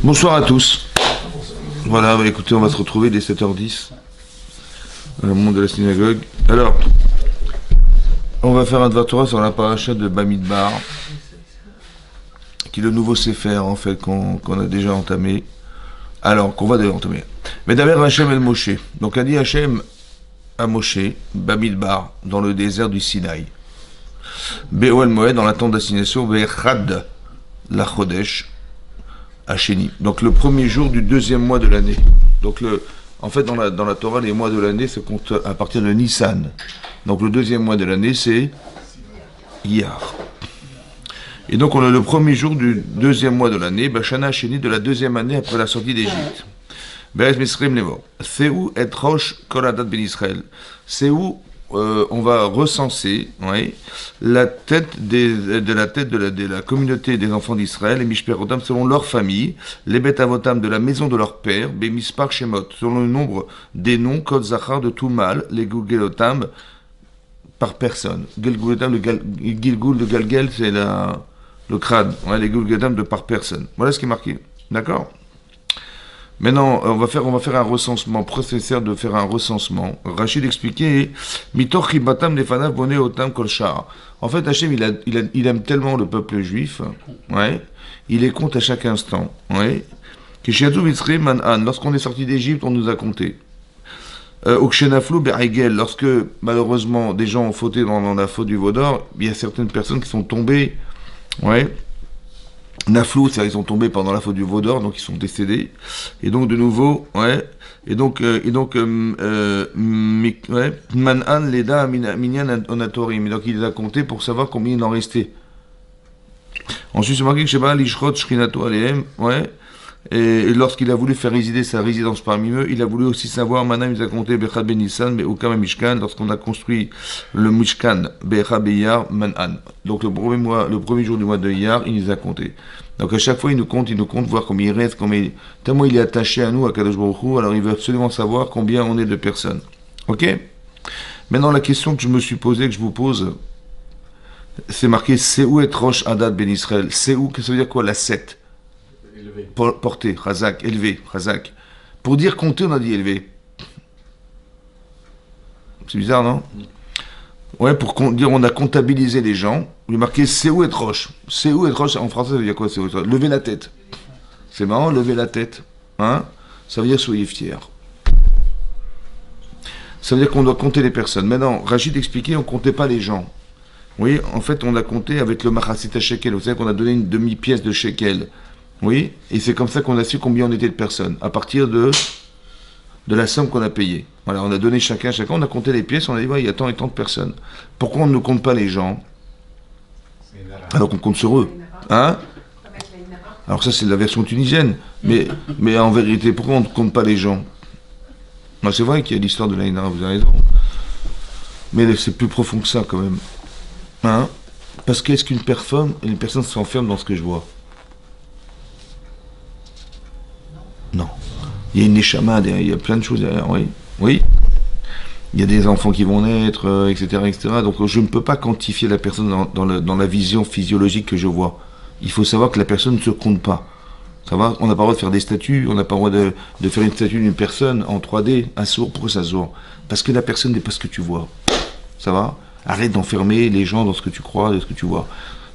Bonsoir à tous. Voilà, écoutez, on va se retrouver dès 7h10 dans le monde de la synagogue. Alors, on va faire un Dvar Torah sur la paracha de Bamidbar, qui est le nouveau Sefer, en fait, qu'on a déjà entamé. Alors, qu'on va déjà entamer. Mais d'abord, Hachem el Moshe. Donc, a dit Hachem à Moshe, Bamidbar, dans le désert du Sinaï. Be'oel Moed, dans la tente d'assignation, Be'echad, la Chodesh, Hacheni. Donc le premier jour du deuxième mois de l'année. Donc en fait dans la Torah, les mois de l'année se comptent à partir de Nissan. Donc le deuxième mois de l'année c'est Iyar. Et donc on a le premier jour du deuxième mois de l'année, Bashana Hacheni, de la deuxième année après la sortie d'Égypte. Be'ez Misrim Levo. C'est où et Rosh Koladat Ben Israël. C'est où on va recenser la tête de la communauté des enfants d'Israël, les Mishperotam selon leur famille, les Bet Avotam de la maison de leur père, Bemispar Shemot, selon le nombre des noms, Kod Zachar de tout mâle, les Gulgelotam par personne. Gilgulotam, le Gilgul de Galgel, c'est le crâne, les Gulgelotam de par personne. Voilà ce qui est marqué. D'accord ? Maintenant, on va faire un recensement, nécessaire de faire un recensement. Rachid expliquait, Mitor chibatam nefanav boné otam kol shar. En fait, Hachem, il aime tellement le peuple juif, il les compte à chaque instant, Lorsqu'on est sorti d'Égypte, on nous a compté. Ukshenaflu be'aigel, lorsque, malheureusement, des gens ont fauté dans la faute du veau d'or, il y a certaines personnes qui sont tombées, Naflou, c'est-à-dire ils sont tombés pendant la faute du veau d'or, donc ils sont décédés. Et donc de nouveau, Man'an Leda Minyan Onatorim. Donc il les a comptés pour savoir combien il en restait. Ensuite, c'est marqué que Sheba Lishrot Shrinato Aleem, et lorsqu'il a voulu faire résider sa résidence parmi eux, il a voulu aussi savoir, maintenant il a compté Bechad Ben Nissan, Be'ukam Mishkan, lorsqu'on a construit le Mishkan, Bechad Beyar, Man'an. Donc le premier jour du mois de Iyar, il les a comptés. Donc à chaque fois, il nous compte, voir combien il reste, tellement il est attaché à nous, à Kadosh Baruch Hu, alors il veut absolument savoir combien on est de personnes. Ok ? Maintenant, la question que je me suis posée, que je vous pose, c'est marqué, c'est où est Rosh Hadad Ben Israël ? C'est où, que ça veut dire quoi, la 7 ? Porté, Chazak, élevé, Chazak. Pour dire compter, on a dit élevé. C'est bizarre, non ? Pour dire on a comptabilisé les gens, il est marqué c'est où être roche. C'est où être roche, en français, ça veut dire quoi ? C'est où être roche ? Lever la tête. C'est marrant, lever la tête. Ça veut dire soyez fiers. Ça veut dire qu'on doit compter les personnes. Maintenant, Rachid expliquait, on ne comptait pas les gens. Oui, en fait, on a compté avec le Machasit Shekel. Vous savez qu'on a donné une demi-pièce de Shekel. Oui, et c'est comme ça qu'on a su combien on était de personnes, à partir de la somme qu'on a payée. Voilà, on a donné chacun, on a compté les pièces, on a dit, il y a tant et tant de personnes. Pourquoi on ne compte pas les gens ? Alors qu'on compte sur eux. Alors ça, c'est la version tunisienne. Mais en vérité, pourquoi on ne compte pas les gens ? C'est vrai qu'il y a l'histoire de l'Aïnara, vous avez raison. Mais c'est plus profond que ça, quand même. Parce qu'est-ce qu'une personne s'enferme dans ce que je vois ? Non. Il y a une neshama derrière, il y a plein de choses derrière, oui. Il y a des enfants qui vont naître, etc., etc. Donc je ne peux pas quantifier la personne dans la vision physiologique que je vois. Il faut savoir que la personne ne se compte pas. Ça va ? On n'a pas le droit de faire des statues, on n'a pas le droit de faire une statue d'une personne en 3D, un sourd, pourquoi ça se voit ? Parce que la personne n'est pas ce que tu vois. Ça va ? Arrête d'enfermer les gens dans ce que tu crois, dans ce que tu vois.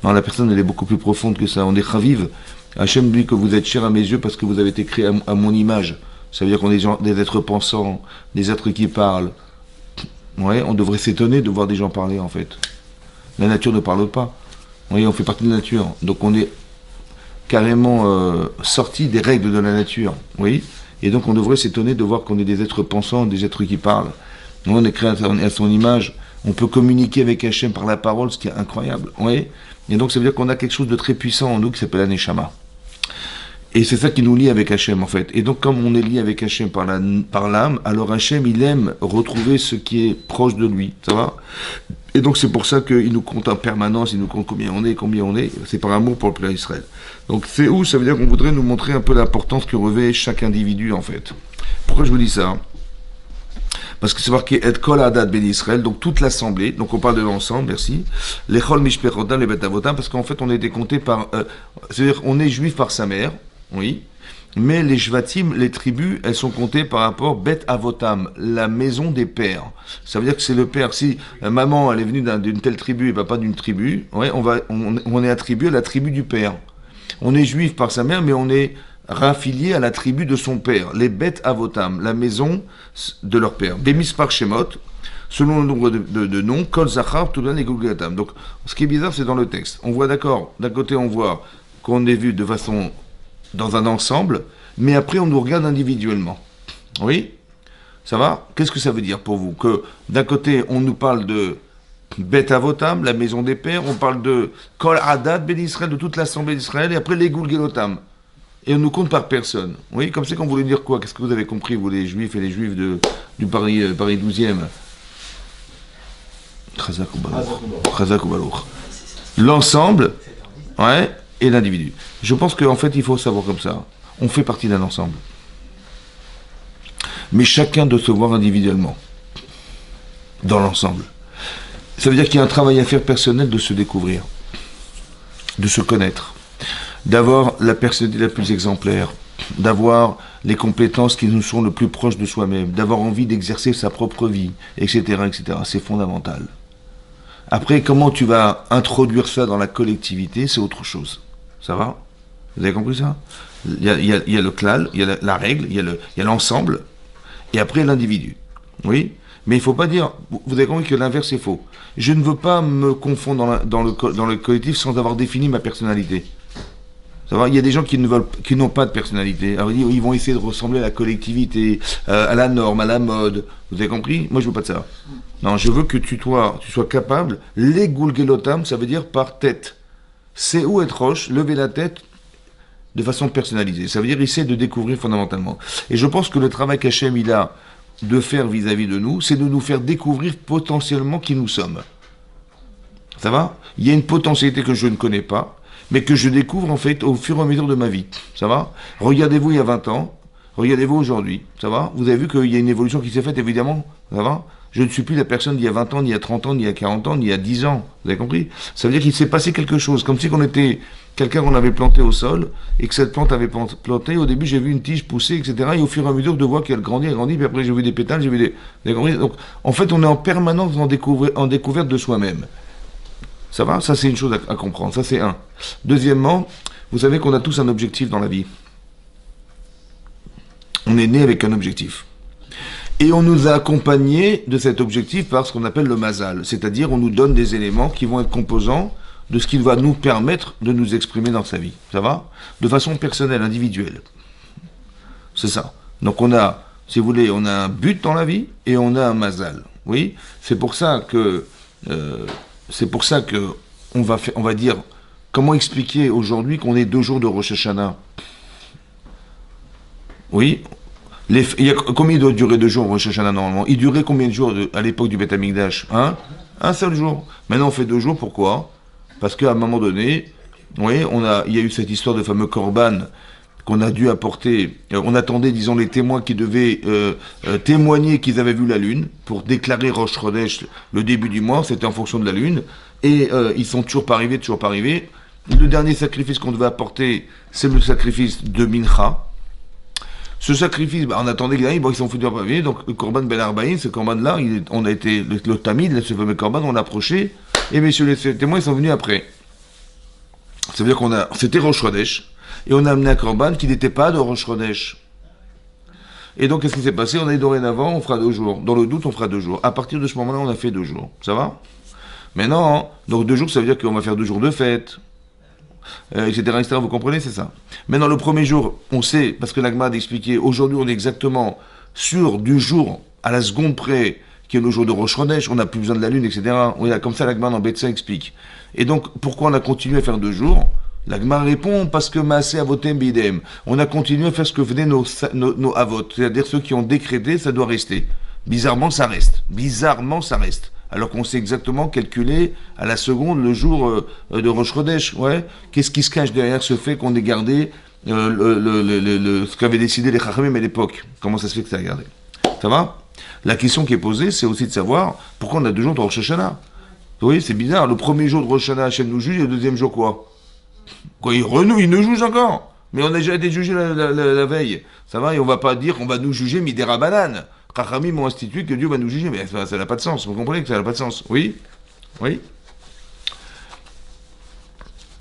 Non, la personne, elle est beaucoup plus profonde que ça. On est chaviv. Hachem dit que vous êtes cher à mes yeux parce que vous avez été créé à mon image. Ça veut dire qu'on est des êtres pensants, des êtres qui parlent. On devrait s'étonner de voir des gens parler, en fait. La nature ne parle pas. On fait partie de la nature. Donc on est carrément sorti des règles de la nature. Et donc on devrait s'étonner de voir qu'on est des êtres pensants, des êtres qui parlent. On est créé à son image. On peut communiquer avec Hachem par la parole, ce qui est incroyable. Et donc ça veut dire qu'on a quelque chose de très puissant en nous qui s'appelle la Neshama. Et c'est ça qui nous lie avec Hachem, en fait. Et donc, comme on est lié avec Hachem par l'âme, alors Hachem, il aime retrouver ce qui est proche de lui, ça va ? Et donc, c'est pour ça qu'il nous compte en permanence, il nous compte combien on est, c'est par amour pour le peuple d'Israël. Donc, c'est où ? Ça veut dire qu'on voudrait nous montrer un peu l'importance que revêt chaque individu, en fait. Pourquoi je vous dis ça ? Parce que c'est marqué Et Kol Hadad Ben Israël, donc toute l'assemblée, donc on parle de l'ensemble, merci. Les Chol Mishperotam, les Bet Avotam, parce qu'en fait on a été compté par. C'est-à-dire on est juif par sa mère, Mais les Shvatim, les tribus, elles sont comptées par rapport Bet Avotam, la maison des pères. Ça veut dire que c'est le père. Si maman, elle est venue d'une telle tribu et papa d'une tribu, ouais, on est attribué à la tribu du père. On est juif par sa mère, mais on est raffilié à la tribu de son père. Les Bet Avotam, la maison de leur père. Bémis par Shemot, selon le nombre de noms, Kol Zachar, tout les Gulgatam. Donc, ce qui est bizarre, c'est dans le texte. On voit d'accord, d'un côté, on voit qu'on est vu de façon dans un ensemble, mais après on nous regarde individuellement. Oui? Ça va? Qu'est-ce que ça veut dire pour vous? Que d'un côté on nous parle de Bet Avotam, la maison des pères, on parle de Kol Adat Ben Israël, de toute l'assemblée d'Israël, et après les Gulgelotam. Et on nous compte par personne. Oui? Comme c'est qu'on voulait dire quoi? Qu'est-ce que vous avez compris, vous les juifs et les juifs du Paris 12e? Chazak ou Baruch. L'ensemble, ouais, et l'individu. Je pense qu'en fait, il faut savoir comme ça. On fait partie d'un ensemble. Mais chacun doit se voir individuellement. Dans l'ensemble. Ça veut dire qu'il y a un travail à faire personnel de se découvrir. De se connaître. D'avoir la personnalité la plus exemplaire. D'avoir les compétences qui nous sont le plus proches de soi-même. D'avoir envie d'exercer sa propre vie. Etc. etc. C'est fondamental. Après, comment tu vas introduire ça dans la collectivité, c'est autre chose. Ça va? Vous avez compris ça? Il y a le klal, il y a la règle, il y a l'ensemble, et après l'individu. Oui? Mais il ne faut pas dire, vous avez compris que l'inverse est faux. Je ne veux pas me confondre dans le collectif sans avoir défini ma personnalité. Ça va? Il y a des gens qui n'ont pas de personnalité. Alors ils vont essayer de ressembler à la collectivité, à la norme, à la mode. Vous avez compris? Moi je veux pas de ça. Non, je veux que tu sois capable, les Gulgelotam, ça veut dire par tête. C'est où être roche, lever la tête de façon personnalisée. Ça veut dire essayer de découvrir fondamentalement. Et je pense que le travail qu'Hachem il a de faire vis-à-vis de nous, c'est de nous faire découvrir potentiellement qui nous sommes. Ça va? Il y a une potentialité que je ne connais pas, mais que je découvre en fait au fur et à mesure de ma vie. Ça va? Regardez-vous il y a 20 ans, regardez-vous aujourd'hui. Ça va? Vous avez vu qu'il y a une évolution qui s'est faite, évidemment. Ça va? Je ne suis plus la personne d'il y a 20 ans, d'il y a 30 ans, d'il y a 40 ans, d'il y a 10 ans. Vous avez compris? Ça veut dire qu'il s'est passé quelque chose, comme si on était quelqu'un qu'on avait planté au sol, et que cette plante avait planté. Au début, j'ai vu une tige pousser, etc. Et au fur et à mesure de voir qu'elle grandit, puis après j'ai vu des pétales, j'ai vu des... Vous avez compris? Donc, en fait, on est en permanence en découverte de soi-même. Ça va? Ça, c'est une chose à comprendre. Ça, c'est un. Deuxièmement, vous savez qu'on a tous un objectif dans la vie. On est né avec un objectif. Et on nous a accompagnés de cet objectif par ce qu'on appelle le mazal. C'est-à-dire, on nous donne des éléments qui vont être composants de ce qui va nous permettre de nous exprimer dans sa vie. Ça va? De façon personnelle, individuelle. C'est ça. Donc on a, si vous voulez, on a un but dans la vie et on a un mazal. Oui? C'est pour ça que on va dire, comment expliquer aujourd'hui qu'on est 2 jours de Rosh Hashanah? Oui? Combien il doit durer 2 jours Rosh Hashanah normalement? Il durait combien de jours à l'époque du Beth Amikdash? Un seul jour. Maintenant on fait 2 jours, pourquoi? Parce qu'à un moment donné, oui, il y a eu cette histoire de fameux korban qu'on a dû apporter. On attendait, disons, les témoins qui devaient témoigner qu'ils avaient vu la lune pour déclarer Rosh Chodesh le début du mois. C'était en fonction de la lune. Et ils sont toujours pas arrivés. Le dernier sacrifice qu'on devait apporter, c'est le sacrifice de Mincha. Ce sacrifice, on attendait qu'ils arrivent, ils sont foutus pas venir. Donc le korban Ben Arbaïn, ce korban-là, on a été, le tamid, ce fameux korban, on l'a approché. Et messieurs les témoins, ils sont venus après. Ça veut dire c'était Rosh Chodesh, et on a amené un korban qui n'était pas de Rosh Chodesh. Et donc, qu'est-ce qui s'est passé? On a dit dorénavant, on fera 2 jours. Dans le doute, on fera 2 jours. À partir de ce moment-là, on a fait 2 jours. Ça va? Mais non, donc 2 jours, ça veut dire qu'on va faire 2 jours de fête, etc., etc. Vous comprenez, c'est ça. Maintenant, le premier jour, on sait, parce que l'Agma a expliqué, aujourd'hui, on est exactement sûr du jour à la seconde près, qui est le jour de Rosh Chodesh, on n'a plus besoin de la lune, etc. Comme ça, l'Agma dans Betsa explique. Et donc, pourquoi on a continué à faire 2 jours? L'Agma répond, parce que Maaseh Avotem Bidem. On a continué à faire ce que venaient nos avot, c'est-à-dire ceux qui ont décrété, ça doit rester. Bizarrement, ça reste. Alors qu'on sait exactement calculer à la seconde le jour de Rosh Chodesh. Ouais. Qu'est-ce qui se cache derrière ce fait qu'on ait gardé ce qu'avaient décidé les Chachamim à l'époque? Comment ça se fait que ça a gardé? Ça va? La question qui est posée, c'est aussi de savoir pourquoi on a 2 jours de Rosh Hashanah. Vous voyez, c'est bizarre. Le premier jour de Rosh Hashanah, Hachem nous juge, et le deuxième jour quoi? Il nous juge encore? Mais on a déjà été jugé la veille. Ça va, et on va pas dire qu'on va nous juger midera banane. Chachamim m'ont institué que Dieu va nous juger, mais ça n'a pas de sens. Vous comprenez que ça n'a pas de sens? Oui? Oui?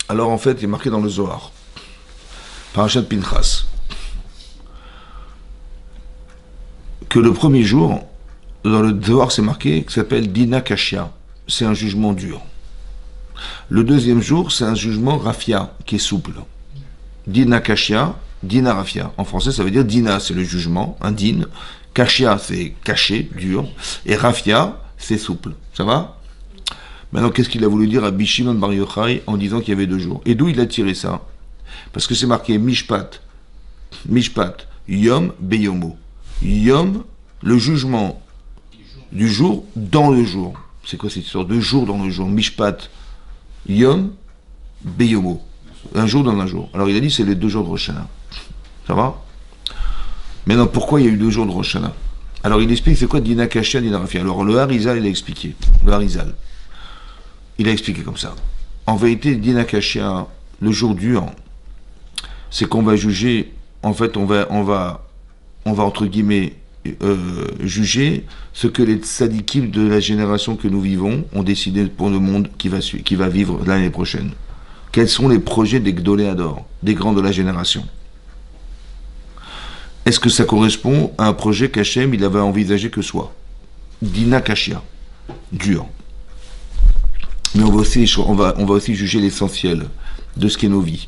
Alors en fait, il est marqué dans le Zohar, Parashat Pinchas, que le premier jour, dans le Zohar, c'est marqué, qui s'appelle Dina Kashia. C'est un jugement dur. Le deuxième jour, c'est un jugement Rafia, qui est souple. Dina Kashia, Dina Rafia. En français, ça veut dire Dina, c'est le jugement, un din. Kashia, c'est caché, dur. Et Rafia, c'est souple. Ça va? Maintenant, qu'est-ce qu'il a voulu dire à Bishimon Bar Yochai en disant qu'il y avait 2 jours? Et d'où il a tiré ça? Parce que c'est marqué Mishpat, Yom Beyomo. Yom, le jugement du jour dans le jour. C'est quoi cette histoire de jour dans le jour? Mishpat, Yom Beyomo. Un jour dans un jour. Alors il a dit c'est les 2 jours de Rosh Hashanah. Ça va? Maintenant, pourquoi il y a eu 2 jours de Rosh Hashanah? Alors il explique c'est quoi Dina Kashia, Dina Rafia. Alors le Harizal, il a expliqué. Le Harizal. Il a expliqué comme ça. En vérité, Dina Kashia, le jour dur, c'est qu'on va juger, en fait, on va entre guillemets, juger ce que les tzadikim de la génération que nous vivons ont décidé pour le monde qui va vivre l'année prochaine. Quels sont les projets des Gdolé Ador, des grands de la génération? Est-ce que ça correspond à un projet qu'Hachem il avait envisagé que soit Dina Kashia, dur. Mais on va aussi juger l'essentiel de ce qu'est nos vies.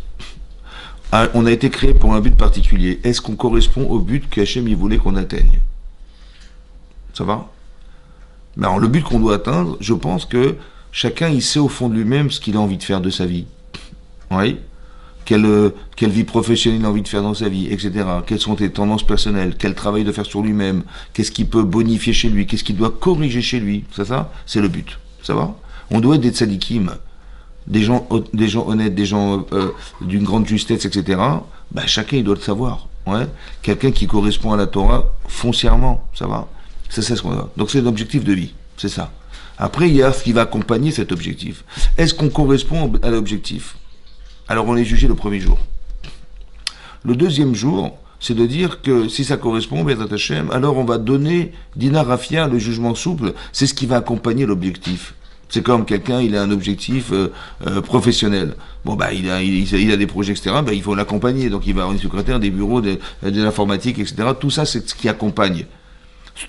On a été créé pour un but particulier. Est-ce qu'on correspond au but qu'Hachem il voulait qu'on atteigne? Ça va? Mais alors, le but qu'on doit atteindre, je pense que chacun il sait au fond de lui-même ce qu'il a envie de faire de sa vie. Oui? Quelle vie professionnelle il a envie de faire dans sa vie, etc. Quelles sont ses tendances personnelles? Quel travail de faire sur lui-même? Qu'est-ce qu'il peut bonifier chez lui? Qu'est-ce qu'il doit corriger chez lui? C'est le but. Ça va? On doit être des tzadikim, des gens honnêtes, des gens d'une grande justesse, etc. Ben, chacun il doit le savoir. Ouais? Quelqu'un qui correspond à la Torah foncièrement, ça va? C'est ça ce qu'on a. Donc c'est l'objectif de vie, c'est ça. Après il y a ce qui va accompagner cet objectif. Est-ce qu'on correspond à l'objectif? Alors on est jugé le premier jour. Le deuxième jour, c'est de dire que si ça correspond, Bezrat Hashem, alors on va donner Dina Rafia, le jugement souple, c'est ce qui va accompagner l'objectif. C'est comme quelqu'un, il a un objectif professionnel. Bon, bah, il a des projets, etc. Bah, il faut l'accompagner. Donc, il va avoir une secrétaire, des bureaux, de l'informatique, etc. Tout ça, c'est ce qui accompagne.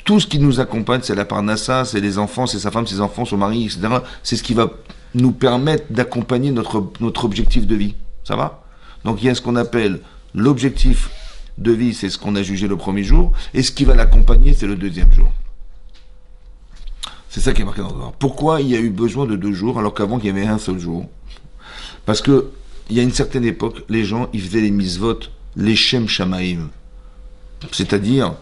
Tout ce qui nous accompagne, c'est la parnassa, c'est les enfants, c'est sa femme, ses enfants, son mari, etc. C'est ce qui va nous permettre d'accompagner notre objectif de vie. Ça va? Donc, il y a ce qu'on appelle l'objectif de vie, c'est ce qu'on a jugé le premier jour. Et ce qui va l'accompagner, c'est le deuxième jour. C'est ça qui est marqué dans le Zohar. Pourquoi il y a eu besoin de 2 jours alors qu'avant il y avait un seul jour? Parce que il y a une certaine époque, les gens ils faisaient les mitzvot, les shem shamaim, c'est-à-dire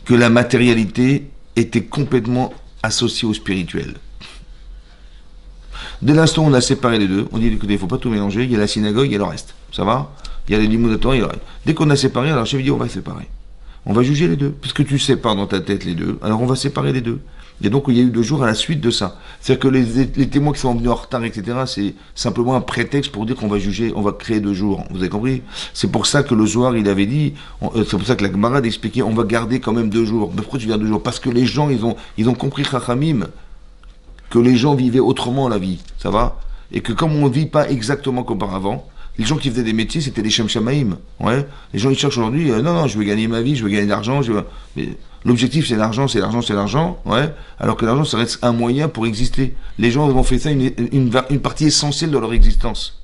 que la matérialité était complètement associée au spirituel. Dès l'instant où on a séparé les deux, on dit écoutez, il ne faut pas tout mélanger, il y a la synagogue, il y a le reste, ça va? Il y a les limoux de Torah, il y a le reste. Dès qu'on a séparé, alors le chef dit on va séparer. On va juger les deux. Puisque tu sépares dans ta tête les deux, alors on va séparer les deux. Et donc, il y a eu 2 jours à la suite de ça. C'est-à-dire que les témoins qui sont venus en retard, etc., c'est simplement un prétexte pour dire qu'on va juger, on va créer 2 jours. Vous avez compris? C'est pour ça que le Zohar, il avait dit, c'est pour ça que la Gemara expliquait, on va garder quand même 2 jours. Mais pourquoi tu gardes 2 jours? Parce que les gens, ils ont compris, Chachamim, que les gens vivaient autrement la vie. Ça va? Et que comme on ne vit pas exactement comme auparavant, les gens qui faisaient des métiers, c'était des Shem Shamaim. Ouais. Les gens, ils cherchent aujourd'hui, non, je veux gagner ma vie, je veux gagner de l'argent. Mais l'objectif, c'est l'argent, c'est l'argent, c'est l'argent. Ouais. Alors que l'argent, ça reste un moyen pour exister. Les gens ont fait ça une partie essentielle de leur existence.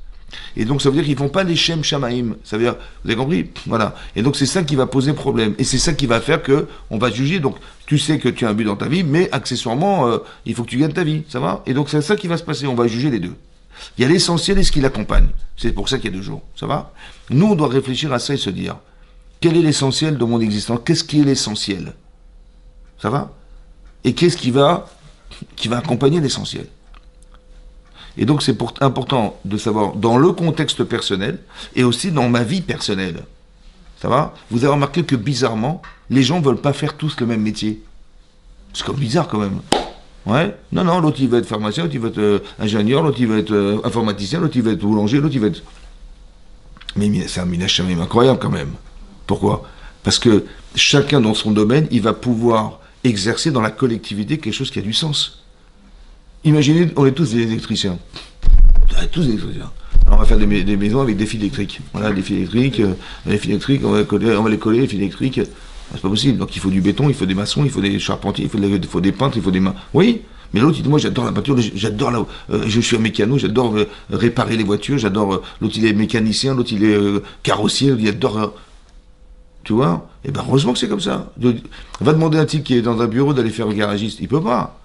Et donc, ça veut dire qu'ils ne font pas les Shem Shamaim. Ça veut dire, vous avez compris? Voilà. Et donc, c'est ça qui va poser problème. Et c'est ça qui va faire qu'on va juger. Donc, tu sais que tu as un but dans ta vie, mais accessoirement, il faut que tu gagnes ta vie. Ça va? Et donc, c'est ça qui va se passer. On va juger les deux. Il y a l'essentiel et ce qui l'accompagne. C'est pour ça qu'il y a 2 jours. Ça va? Nous, on doit réfléchir à ça et se dire, quel est l'essentiel de mon existence? Qu'est-ce qui est l'essentiel? Ça va? Et qu'est-ce qui va accompagner l'essentiel? Et donc, c'est important de savoir dans le contexte personnel et aussi dans ma vie personnelle. Ça va? Vous avez remarqué que bizarrement, les gens ne veulent pas faire tous le même métier. C'est comme bizarre quand même. Ouais. Non, l'autre il va être pharmacien, l'autre il va être ingénieur, l'autre il va être informaticien, l'autre il va être boulanger, l'autre il va être... Mais c'est un minachamim incroyable quand même. Pourquoi? Parce que chacun dans son domaine, il va pouvoir exercer dans la collectivité quelque chose qui a du sens. Imaginez, on est tous des électriciens. On est tous des électriciens. Alors on va faire des maisons avec des fils électriques. Voilà, des fils électriques, on va les coller, les fils électriques. C'est pas possible. Donc il faut du béton, il faut des maçons, il faut des charpentiers, il faut des peintres, il faut des mains. Oui, mais l'autre, il dit, moi j'adore la peinture, j'adore je suis un mécano, j'adore réparer les voitures, j'adore. L'autre il est mécanicien, l'autre il est carrossier, l'autre il adore. Tu vois? Et ben heureusement que c'est comme ça. Va demander à un type qui est dans un bureau d'aller faire un garagiste, il peut pas.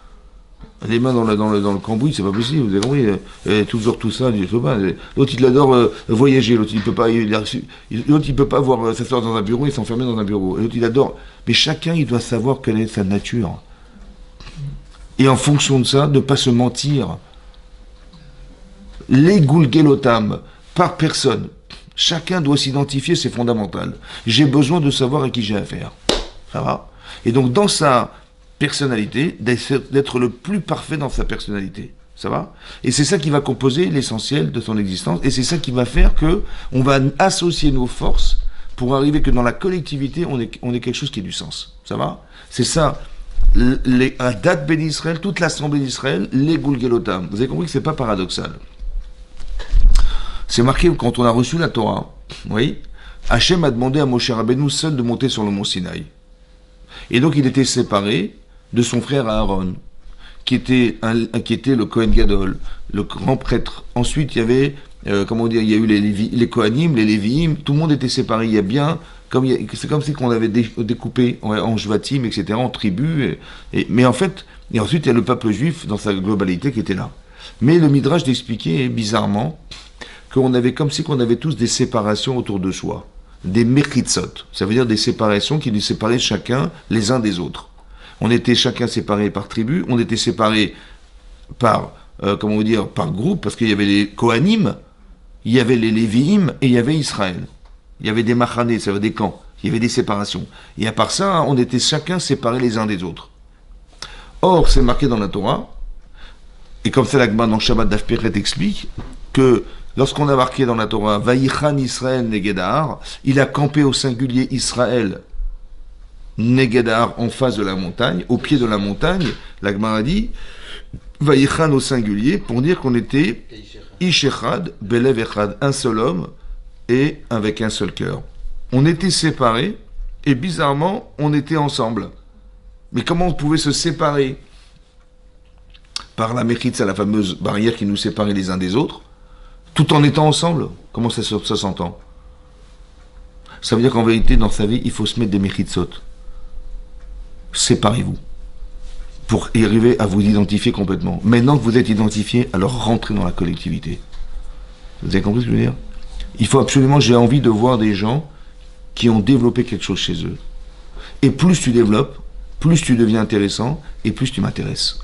Les mains dans le cambouis, c'est pas possible, vous avez compris, toujours tout ça, je peux pas. L'autre il adore voyager, l'autre il peut pas, l'autre il peut pas voir s'asseoir dans un bureau et s'enfermer dans un bureau. L'autre il adore. Mais chacun il doit savoir quelle est sa nature. Et en fonction de ça, ne pas se mentir. Les Gulgelotam, par personne. Chacun doit s'identifier, c'est fondamental. J'ai besoin de savoir à qui j'ai affaire. Ça va? Et donc dans sa personnalité, d'être le plus parfait dans sa personnalité. Ça va? Et c'est ça qui va composer l'essentiel de son existence. Et c'est ça qui va faire que on va associer nos forces pour arriver que dans la collectivité, on ait quelque chose qui ait du sens. Ça va? C'est ça. À date Ben Israël, toute l'assemblée d'Israël, les Gulgelotam. Vous avez compris que c'est pas paradoxal. C'est marqué quand on a reçu la Torah. Oui. Hachem a demandé à Moshe Rabbeinu seul de monter sur le mont Sinaï. Et donc il était séparé de son frère Aaron, qui était le Kohen Gadol, le grand prêtre. Ensuite, il y avait, il y a eu les Kohanim, les Léviim, tout le monde était séparé. Il y a bien, c'est comme si on avait découpé en Jvatim, etc., en tribus. Mais en fait, et ensuite, il y a le peuple juif dans sa globalité qui était là. Mais le Midrash d'expliquer, bizarrement, qu'on avait comme si on avait tous des séparations autour de soi. Des mechitzot, ça veut dire des séparations qui nous séparaient chacun les uns des autres. On était chacun séparés par tribu, on était séparés par, par groupe, parce qu'il y avait les Kohanim, il y avait les Léviim et il y avait Israël. Il y avait des machanés, ça veut dire des camps, il y avait des séparations. Et à part ça, on était chacun séparés les uns des autres. Or, c'est marqué dans la Torah, et comme ça l'Agma dans Shabbat Daf Peret explique, que lorsqu'on a marqué dans la Torah, Vaïchan Israël Negedar, il a campé au singulier Israël Negedar en face de la montagne, au pied de la montagne, la Gemara dit, Vaïchan au singulier, pour dire qu'on était Ish Echad, Belev Echad, un seul homme, et avec un seul cœur. On était séparés, et bizarrement, on était ensemble. Mais comment on pouvait se séparer? Par la Mechitza, la fameuse barrière qui nous séparait les uns des autres, tout en étant ensemble. Comment ça s'entend? Ça veut dire qu'en vérité, dans sa vie, il faut se mettre des Mechitzot. Séparez-vous. Pour y arriver à vous identifier complètement. Maintenant que vous êtes identifié, alors rentrez dans la collectivité. Vous avez compris ce que je veux dire? Il faut absolument, j'ai envie de voir des gens qui ont développé quelque chose chez eux. Et plus tu développes, plus tu deviens intéressant, et plus tu m'intéresses.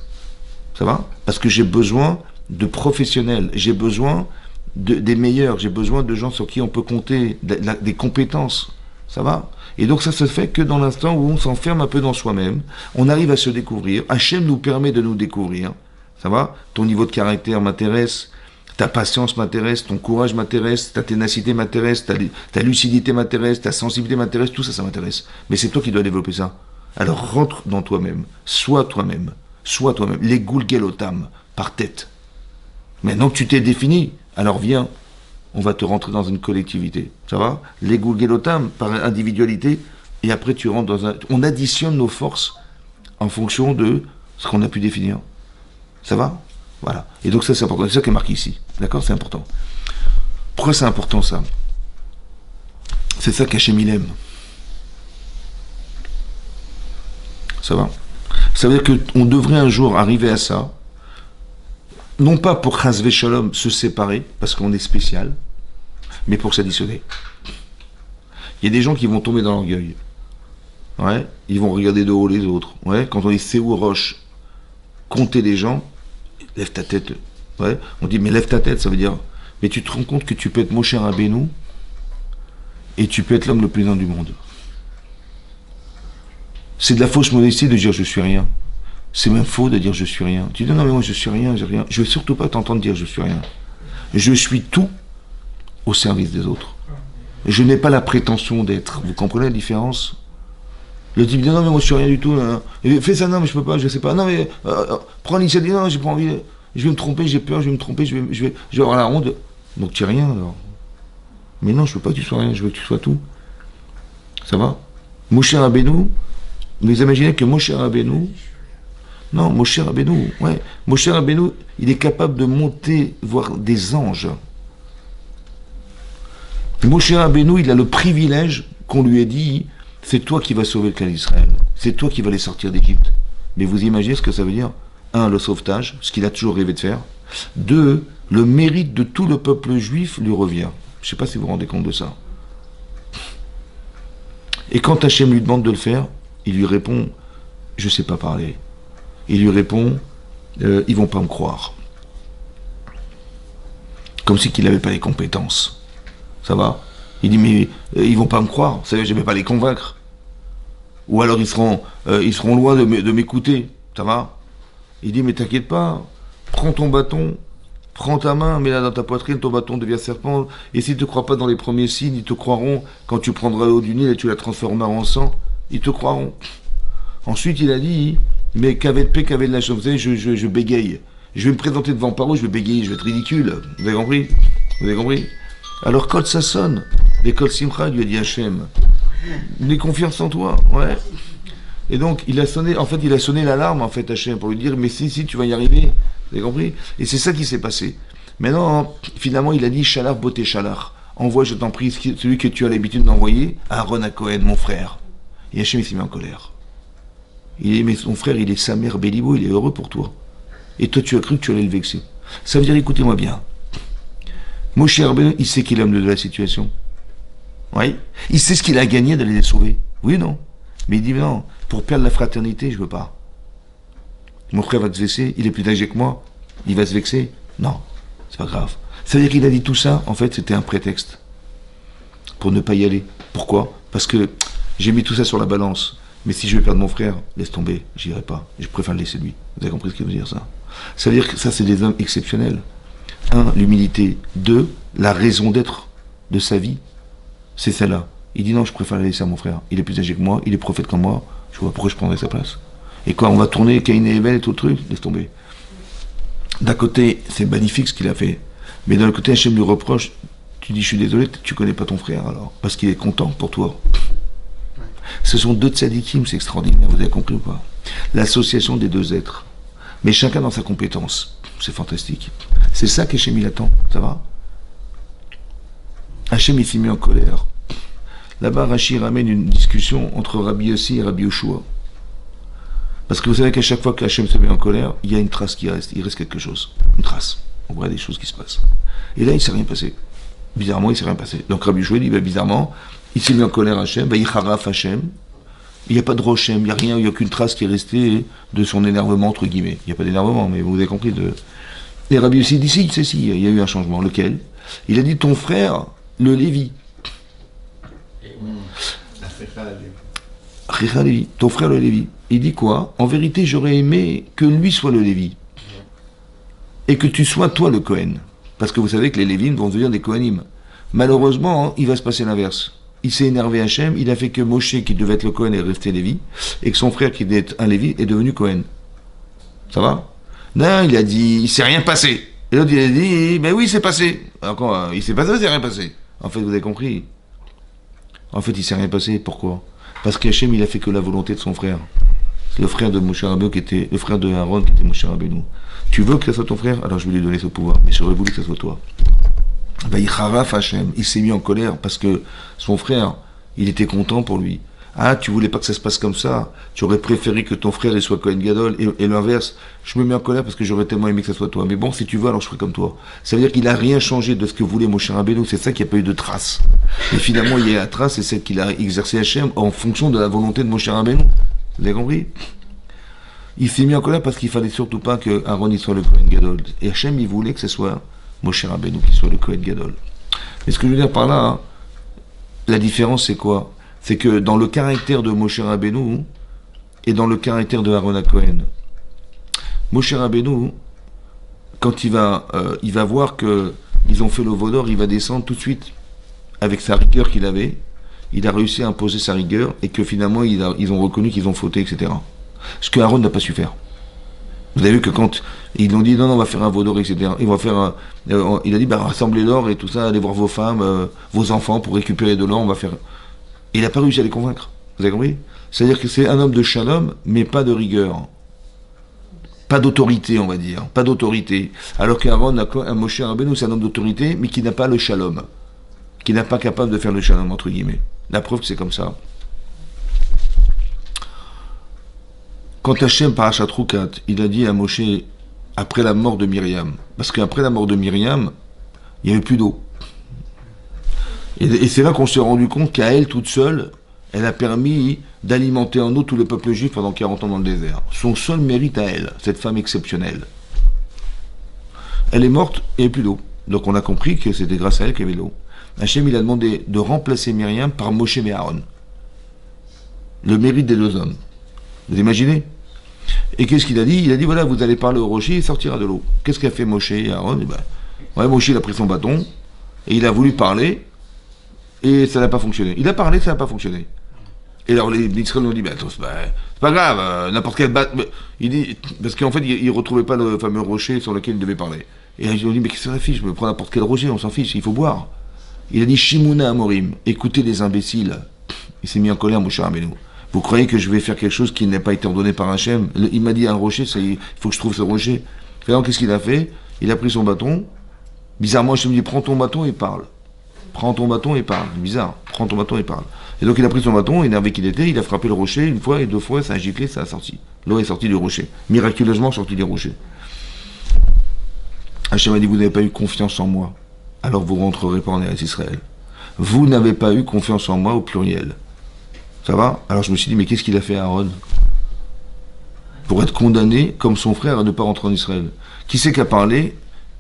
Ça va? Parce que j'ai besoin de professionnels, j'ai besoin des meilleurs, j'ai besoin de gens sur qui on peut compter, des compétences. Ça va? Et donc ça se fait que dans l'instant où on s'enferme un peu dans soi-même, on arrive à se découvrir. Hachem nous permet de nous découvrir. Ça va? Ton niveau de caractère m'intéresse, ta patience m'intéresse, ton courage m'intéresse, ta ténacité m'intéresse, ta lucidité m'intéresse, ta sensibilité m'intéresse, tout ça, ça m'intéresse. Mais c'est toi qui dois développer ça. Alors rentre dans toi-même, sois toi-même, les Gulgelotam, par tête. Maintenant que tu t'es défini, alors viens, on va te rentrer dans une collectivité. Ça va? Les Gulgelotam, par individualité, et après tu rentres dans un... On additionne nos forces en fonction de ce qu'on a pu définir. Ça va? Voilà. Et donc ça c'est important, c'est ça qui est marqué ici. D'accord? C'est important. Pourquoi c'est important ça? C'est ça qu'Hachem il aime. Ça va? Ça veut dire qu'on devrait un jour arriver à ça, non pas pour Chazvé Shalom se séparer, parce qu'on est spécial, mais pour s'additionner. Il y a des gens qui vont tomber dans l'orgueil. Ouais, ils vont regarder de haut les autres. Ouais, quand on dit Séou Roche, compter les gens, lève ta tête. Ouais, on dit mais lève ta tête, ça veut dire, mais tu te rends compte que tu peux être Moshe Rabbeinu et tu peux être l'homme le plus grand du monde. C'est de la fausse modestie de dire je suis rien. C'est même faux de dire je suis rien. Tu dis non mais moi je suis rien, j'ai rien. Je veux surtout pas t'entendre dire je suis rien. Je suis tout au service des autres. Je n'ai pas la prétention d'être. Vous comprenez la différence? Le type dit non mais moi je suis rien du tout. Là. Fais ça, non mais je peux pas, je sais pas. Non mais prends l'initiative, non j'ai pas envie. Je vais me tromper, j'ai peur, je vais me tromper, je vais avoir la honte. Donc tu es rien alors. Mais non, je veux pas que tu sois rien, je veux que tu sois tout. Ça va? Moshe Rabbeinu, vous imaginez que Moshe Rabbeinu, non, Moshe Rabbeinu, ouais, Moshe Rabbeinu, il est capable de monter, voir des anges. Moshe Rabbeinu, il a le privilège qu'on lui ait dit, c'est toi qui vas sauver le clan d'Israël, c'est toi qui vas les sortir d'Égypte. Mais vous imaginez ce que ça veut dire? Un, le sauvetage, ce qu'il a toujours rêvé de faire. Deux, le mérite de tout le peuple juif lui revient. Je ne sais pas si vous vous rendez compte de ça. Et quand Hachem lui demande de le faire, il lui répond, je ne sais pas parler. Il lui répond, ils vont pas me croire. Comme si qu'il n'avait pas les compétences. Ça va? Il dit, mais ils vont pas me croire, ça veut dire, je ne vais pas les convaincre. Ou alors ils seront loin de m'écouter. Ça va? Il dit, mais t'inquiète pas, prends ton bâton, prends ta main, mets-la dans ta poitrine, ton bâton devient serpent, et s'ils ne te croient pas dans les premiers signes, ils te croiront quand tu prendras l'eau du Nil et tu la transformeras en sang, ils te croiront. Ensuite, il a dit, mais qu'avec paix, qu'avec de la chance, vous savez, je bégaye. Je vais me présenter devant Paro, je vais bégayer, je vais être ridicule. Vous avez compris? Vous avez compris? Alors, quand ça sonne, l'école Simcha lui a dit Hachem, n'aie confiance en toi, ouais. Et donc, il a sonné l'alarme, en fait, Hachem, pour lui dire, mais si, tu vas y arriver. Vous avez compris? Et c'est ça qui s'est passé. Maintenant, finalement, il a dit, Shalach boté Shalach. Envoie, je t'en prie, celui que tu as l'habitude d'envoyer, Aaron à Cohen, mon frère. Et Hachem, il s'est mis en colère. Il dit, mais son frère, il est sa mère Bélibo, il est heureux pour toi. Et toi, tu as cru que tu allais le vexer. Ça veut dire, écoutez-moi bien. Moshe Rabbeinu, il sait qu'il est l'homme de la situation. Oui. Il sait ce qu'il a gagné d'aller les sauver. Oui ou non? Mais il dit, non, pour perdre la fraternité, je veux pas. Mon frère va se vexer, il est plus âgé que moi, il va se vexer. Non, c'est pas grave. Ça veut dire qu'il a dit tout ça, en fait, c'était un prétexte pour ne pas y aller. Pourquoi? Parce que j'ai mis tout ça sur la balance. Mais si je vais perdre mon frère, laisse tomber, j'irai pas. Je préfère le laisser lui. Vous avez compris ce qu'il veut dire, ça? Ça veut dire que ça, c'est des hommes exceptionnels. Un, l'humilité. Deux, la raison d'être de sa vie, c'est celle-là. Il dit non, je préfère la laisser à mon frère. Il est plus âgé que moi, il est prophète comme moi. Je vois pourquoi je prendrais sa place. Et quand on va tourner Caïn et Abel et tout le truc, laisse tomber. D'un côté, c'est magnifique ce qu'il a fait. Mais d'un côté, Hachem lui reproche, tu dis je suis désolé, tu connais pas ton frère alors. Parce qu'il est content pour toi. Ce sont deux tzadikim, c'est extraordinaire, vous avez compris ou pas? L'association des deux êtres. Mais chacun dans sa compétence. C'est fantastique. C'est ça qu'Hachem il attend, ça va? Hachem il s'est mis en colère. Là-bas, Rashi ramène une discussion entre Rabbi Yossi et Rabbi Yoshua. Parce que vous savez qu'à chaque fois qu'Hachem se met en colère, il y a une trace qui reste, il reste quelque chose. Une trace. On voit des choses qui se passent. Et là, il ne s'est rien passé. Bizarrement, il ne s'est rien passé. Donc Rabbi Yoshua dit, bizarrement, il s'est mis en colère Hachem, il haraf Hachem. Il n'y a pas de rochem, il n'y a rien, il n'y a aucune trace qui est restée de son énervement, entre guillemets. Il n'y a pas d'énervement, mais vous avez compris. Et Rabbi Yossi dit, si, il y a eu un changement. Lequel? Il a dit, ton frère, le Lévi. Ton frère le Lévi. Il dit quoi? En vérité, j'aurais aimé que lui soit le Lévi. Et que tu sois toi le Cohen. Parce que vous savez que les Lévim vont devenir des Kohanim. Malheureusement, il va se passer l'inverse. Il s'est énervé Hachem, il a fait que Moshe, qui devait être le Cohen, est resté Lévi, et que son frère, qui devait être un Lévi, est devenu Cohen. Ça va? Non, il a dit, il s'est rien passé. Et l'autre, il a dit, mais oui, c'est passé. Alors, il s'est passé, il s'est rien passé. En fait, vous avez compris. En fait, il s'est rien passé. Pourquoi? Parce qu'Hachem, il a fait que la volonté de son frère. C'est le frère de Moshe Rabbeinu qui était, le frère de Aaron qui était Moshe Rabbeinu. Tu veux que ça soit ton frère? Alors je vais lui donner ce pouvoir. Mais j'aurais voulu que ça soit toi. Il haraf Hachem. Il s'est mis en colère parce que son frère, il était content pour lui. Ah, tu voulais pas que ça se passe comme ça. Tu aurais préféré que ton frère il soit Cohen Gadol et l'inverse. Je me mets en colère parce que j'aurais tellement aimé que ça soit toi. Mais bon, si tu veux, alors je ferai comme toi. Ça veut dire qu'il a rien changé de ce que voulait Moshe Rabbeinu. C'est ça qu'il n'y a pas eu de trace. Et finalement, il y a la trace, c'est celle qu'il a exercée Hachem en fonction de la volonté de Moshe Rabbeinu. Vous avez compris? Il s'est mis en colère parce qu'il fallait surtout pas que Aaron il soit le Cohen Gadol. Et Hachem, il voulait que ce soit Moshe Rabbeinu qui soit le Cohen Gadol. Mais ce que je veux dire par là, hein, la différence c'est quoi? C'est que dans le caractère de Moshe Rabbeinu et dans le caractère de Aaron Cohen, Moshe Rabbeinu, quand il va voir que ils ont fait le veau d'or, il va descendre tout de suite avec sa rigueur qu'il avait, il a réussi à imposer sa rigueur et que finalement ils ont reconnu qu'ils ont fauté, etc. Ce que Aaron n'a pas su faire. Vous avez vu que quand ils ont dit non, on va faire un veau d'or, etc. Il a dit rassemblez l'or et tout ça, allez voir vos femmes, vos enfants pour récupérer de l'or, on va faire. Il n'a pas réussi à les convaincre. Vous avez compris? C'est-à-dire que c'est un homme de shalom, mais pas de rigueur. Pas d'autorité, on va dire. Pas d'autorité. Alors qu'Aaron, un Moshe Rabbeinu, c'est un homme d'autorité, mais qui n'a pas le shalom. Qui n'est pas capable de faire le shalom, entre guillemets. La preuve que c'est comme ça. Quand Hachem, Parashat Rukat, il a dit à Moshe, après la mort de Myriam, parce qu'après la mort de Myriam, il n'y avait plus d'eau. Et c'est là qu'on s'est rendu compte qu'à elle, toute seule, elle a permis d'alimenter en eau tout le peuple juif pendant 40 ans dans le désert. Son seul mérite à elle, cette femme exceptionnelle. Elle est morte et il n'y a plus d'eau. Donc on a compris que c'était grâce à elle qu'il y avait de l'eau. Hachem, il a demandé de remplacer Myriam par Moshe et Aaron. Le mérite des deux hommes. Vous imaginez? Et qu'est-ce qu'il a dit? Il a dit, voilà, vous allez parler au rocher, il sortira de l'eau. Qu'est-ce qu'a fait Moshe et Aaron? Moshe, il a pris son bâton, et il a voulu parler, et ça n'a pas fonctionné. Il a parlé, ça n'a pas fonctionné. Et alors les Israéliens ont dit, c'est pas grave, n'importe quel bâton. Il dit, parce qu'en fait, il ne retrouvait pas le fameux rocher sur lequel il devait parler. Et ils ont dit, mais qu'est-ce que ça fiche? Je me prends n'importe quel rocher, on s'en fiche, il faut boire. Il a dit, Shimuna Amorim, écoutez les imbéciles. Il s'est mis en colère, Moshe Rabbeinu. Vous croyez que je vais faire quelque chose qui n'a pas été ordonné par Hachem? Il m'a dit un rocher, il faut que je trouve ce rocher. Alors qu'est-ce qu'il a fait? Il a pris son bâton. Bizarrement, Hachem me dit, prends ton bâton et parle. Prends ton bâton et parle. Bizarre, prends ton bâton et parle. Et donc il a pris son bâton, énervé qu'il était, il a frappé le rocher une fois et deux fois, ça a giclé, ça a sorti. L'eau est sortie du rocher. Miraculeusement sortie du rocher. Hachem a dit, vous n'avez pas eu confiance en moi, alors vous rentrerez pas en Eretz Israël. Vous n'avez pas eu confiance en moi au pluriel. Ça va? Alors je me suis dit, mais qu'est-ce qu'il a fait à Aaron? Pour être condamné, comme son frère, à ne pas rentrer en Israël. Qui c'est qui a parlé?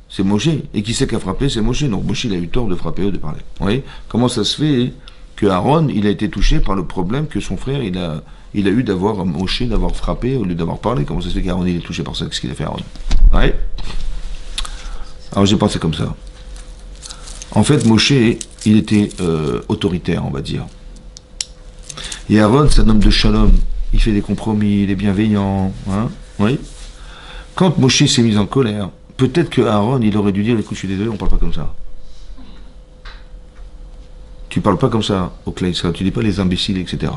C'est Moshe. Et qui c'est qui a frappé? C'est Moshe. Donc Moshe, il a eu tort de frapper ou de parler. Vous voyez? Comment ça se fait que Aaron, il a été touché par le problème que son frère, il a eu d'avoir Moshe, d'avoir frappé au lieu d'avoir parlé? Comment ça se fait qu'Aaron, il est touché par ça? Qu'est-ce qu'il a fait Aaron? Ouais. Alors j'ai pensé comme ça. En fait, Moshe, il était autoritaire, on va dire. Et Aaron, c'est un homme de shalom. Il fait des compromis, il est bienveillant. Hein? Oui. Quand Moshe s'est mis en colère, peut-être que Aaron, il aurait dû dire, écoute, je suis désolé, on parle pas comme ça. Tu parles pas comme ça au Klal Israël, tu dis pas les imbéciles, etc.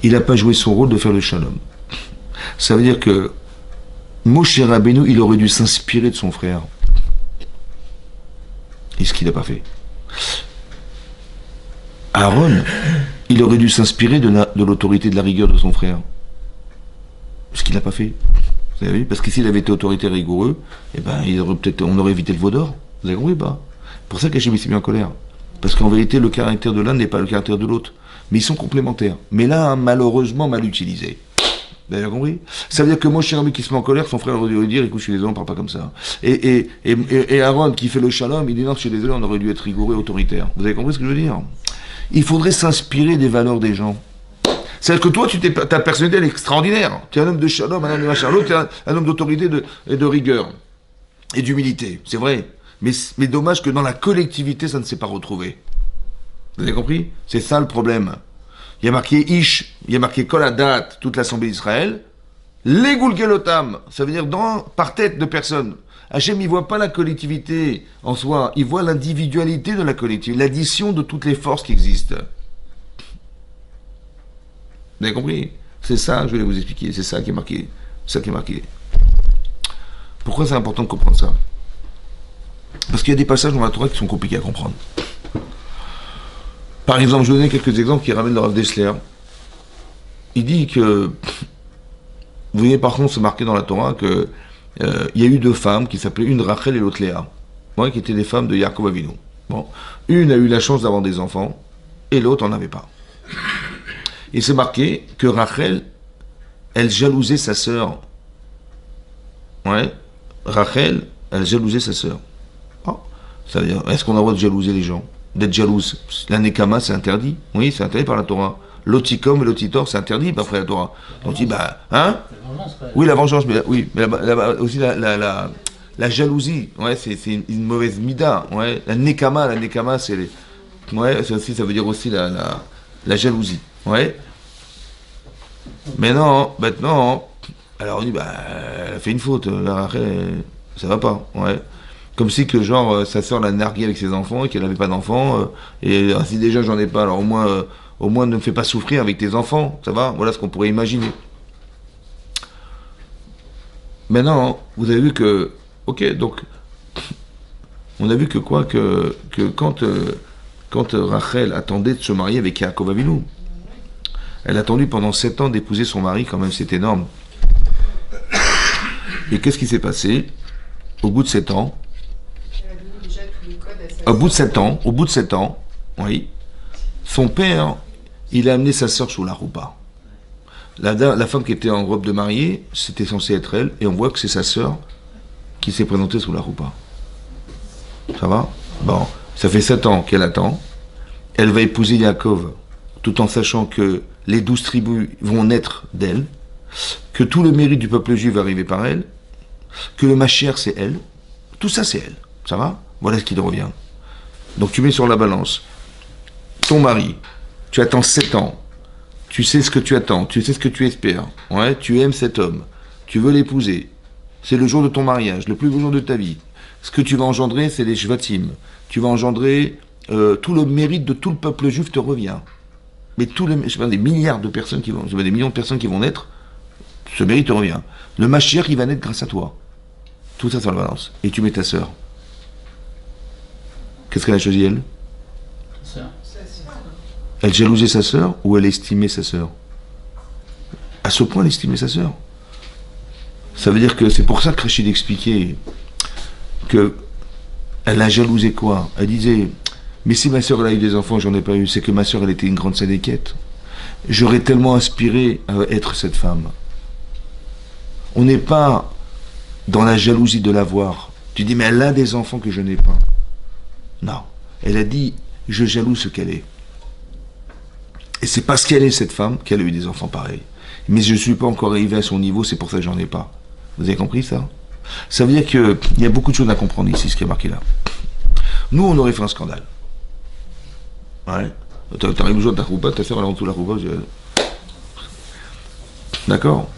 Il n'a pas joué son rôle de faire le shalom. Ça veut dire que Moshe Rabbeinu, il aurait dû s'inspirer de son frère. Et ce qu'il n'a pas fait. Aaron, il aurait dû s'inspirer de l'autorité de la rigueur de son frère. Ce qu'il n'a pas fait. Vous avez vu? Parce que s'il avait été autoritaire et rigoureux, eh ben, on aurait évité le veau d'or. Vous avez compris ou pas? Pour ça qu'Hachem s'est mis en colère. Parce qu'en vérité, le caractère de l'un n'est pas le caractère de l'autre. Mais ils sont complémentaires. Mais là, malheureusement, mal utilisé. Vous avez compris? Ça veut dire que moi, chez Rabbi qui se met en colère, son frère aurait dû lui dire, écoute, je suis désolé, on ne parle pas comme ça. Et Aaron, qui fait le shalom, il dit, non, je suis désolé, on aurait dû être rigoureux et autoritaire. Vous avez compris ce que je veux dire? Il faudrait s'inspirer des valeurs des gens. C'est-à-dire que toi, ta personnalité, elle est extraordinaire. Tu es un homme de shalom, un homme de machalot, tu es un homme d'autorité et de rigueur. Et d'humilité, c'est vrai. Mais dommage que dans la collectivité, ça ne s'est pas retrouvé. Vous avez compris? C'est ça le problème. Il y a marqué Ish, il y a marqué Kol Hadat, toute l'Assemblée d'Israël. Les Gulgelotam, ça veut dire par tête de personne. Hachem, il ne voit pas la collectivité en soi, il voit l'individualité de la collectivité, l'addition de toutes les forces qui existent. Vous avez compris? C'est ça, je vais vous expliquer, c'est ça qui est marqué. C'est ça qui est marqué. Pourquoi c'est important de comprendre ça? Parce qu'il y a des passages dans la Torah qui sont compliqués à comprendre. Par exemple, je vais donner quelques exemples qui ramènent le Rav Dessler. Il dit que, vous voyez par contre, c'est marqué dans la Torah que il y a eu deux femmes qui s'appelaient une Rachel et l'autre Léa, qui étaient des femmes de Yaakov Avinu. Bon. Une a eu la chance d'avoir des enfants et l'autre n'en avait pas. Et c'est marqué que Rachel, elle jalousait sa sœur. Ouais. Rachel, elle jalousait sa sœur. Ça veut dire, est-ce qu'on a le droit de jalouser les gens? D'être jalouse? La nekama, c'est interdit. Oui, c'est interdit par la Torah. L'otikom et l'otitor, c'est interdit après la Torah. Donc il dit, hein? Oui, la vengeance, mais aussi la jalousie. Ouais, c'est une mauvaise mida. Ouais. La nekama, c'est Ouais, ça aussi, ça veut dire aussi la jalousie. Ouais. Mais non, maintenant, alors on dit, bah, elle a fait une faute, la Rachel, ça va pas. Ouais. Comme si que, genre, sa sœur l'a nargué avec ses enfants et qu'elle n'avait pas d'enfants. Et si déjà j'en ai pas, alors au moins ne me fais pas souffrir avec tes enfants. Ça va? Voilà ce qu'on pourrait imaginer. Maintenant, vous avez vu que, ok, donc, on a vu que quoi, que quand Rachel attendait de se marier avec Yaakov Avinu, elle a attendu pendant 7 ans d'épouser son mari, quand même, c'est énorme. Et qu'est-ce qui s'est passé? Au bout de 7 ans, au bout de 7 ans, oui, son père, il a amené sa sœur sous la roupa. La femme qui était en robe de mariée, c'était censé être elle, et on voit que c'est sa sœur qui s'est présentée sous la roupa. Ça va? Bon, ça fait 7 ans qu'elle attend. Elle va épouser Yaakov, tout en sachant que les 12 tribus vont naître d'elle, que tout le mérite du peuple juif va arriver par elle, que le Mashiach c'est elle, tout ça c'est elle. Ça va? Voilà ce qui revient. Donc tu mets sur la balance ton mari, tu attends 7 ans, tu sais ce que tu attends, tu sais ce que tu espères, ouais, tu aimes cet homme, tu veux l'épouser, c'est le jour de ton mariage, le plus beau jour de ta vie. Ce que tu vas engendrer, c'est les shvatim. Tu vas engendrer tout le mérite de tout le peuple juif te revient. Mais des milliards de personnes qui vont, des millions de personnes qui vont naître, ce mérite te revient. Le Mashiach, il va naître grâce à toi. Tout ça sur la balance. Et tu mets ta sœur. Qu'est-ce qu'elle a choisi, elle? Elle jalousait sa sœur ou elle estimait sa sœur? À ce point, elle estimait sa sœur. Ça veut dire que c'est pour ça que Rachid expliquait que elle a jalousé quoi? Elle disait, mais si ma sœur elle a eu des enfants, j'en ai pas eu, c'est que ma sœur elle était une grande sédéquette. J'aurais tellement aspiré à être cette femme. On n'est pas dans la jalousie de l'avoir. Tu dis, mais elle a des enfants que je n'ai pas. Non. Elle a dit, je jalouse ce qu'elle est. Et c'est parce qu'elle est cette femme qu'elle a eu des enfants pareils. Mais je ne suis pas encore arrivé à son niveau, c'est pour ça que j'en ai pas. Vous avez compris ça? Ça veut dire qu'il y a beaucoup de choses à comprendre ici, ce qui est marqué là. Nous, on aurait fait un scandale. Ouais. T'arrives besoin de ta roupa, ta soeur elle est en dessous de la roupa. D'accord?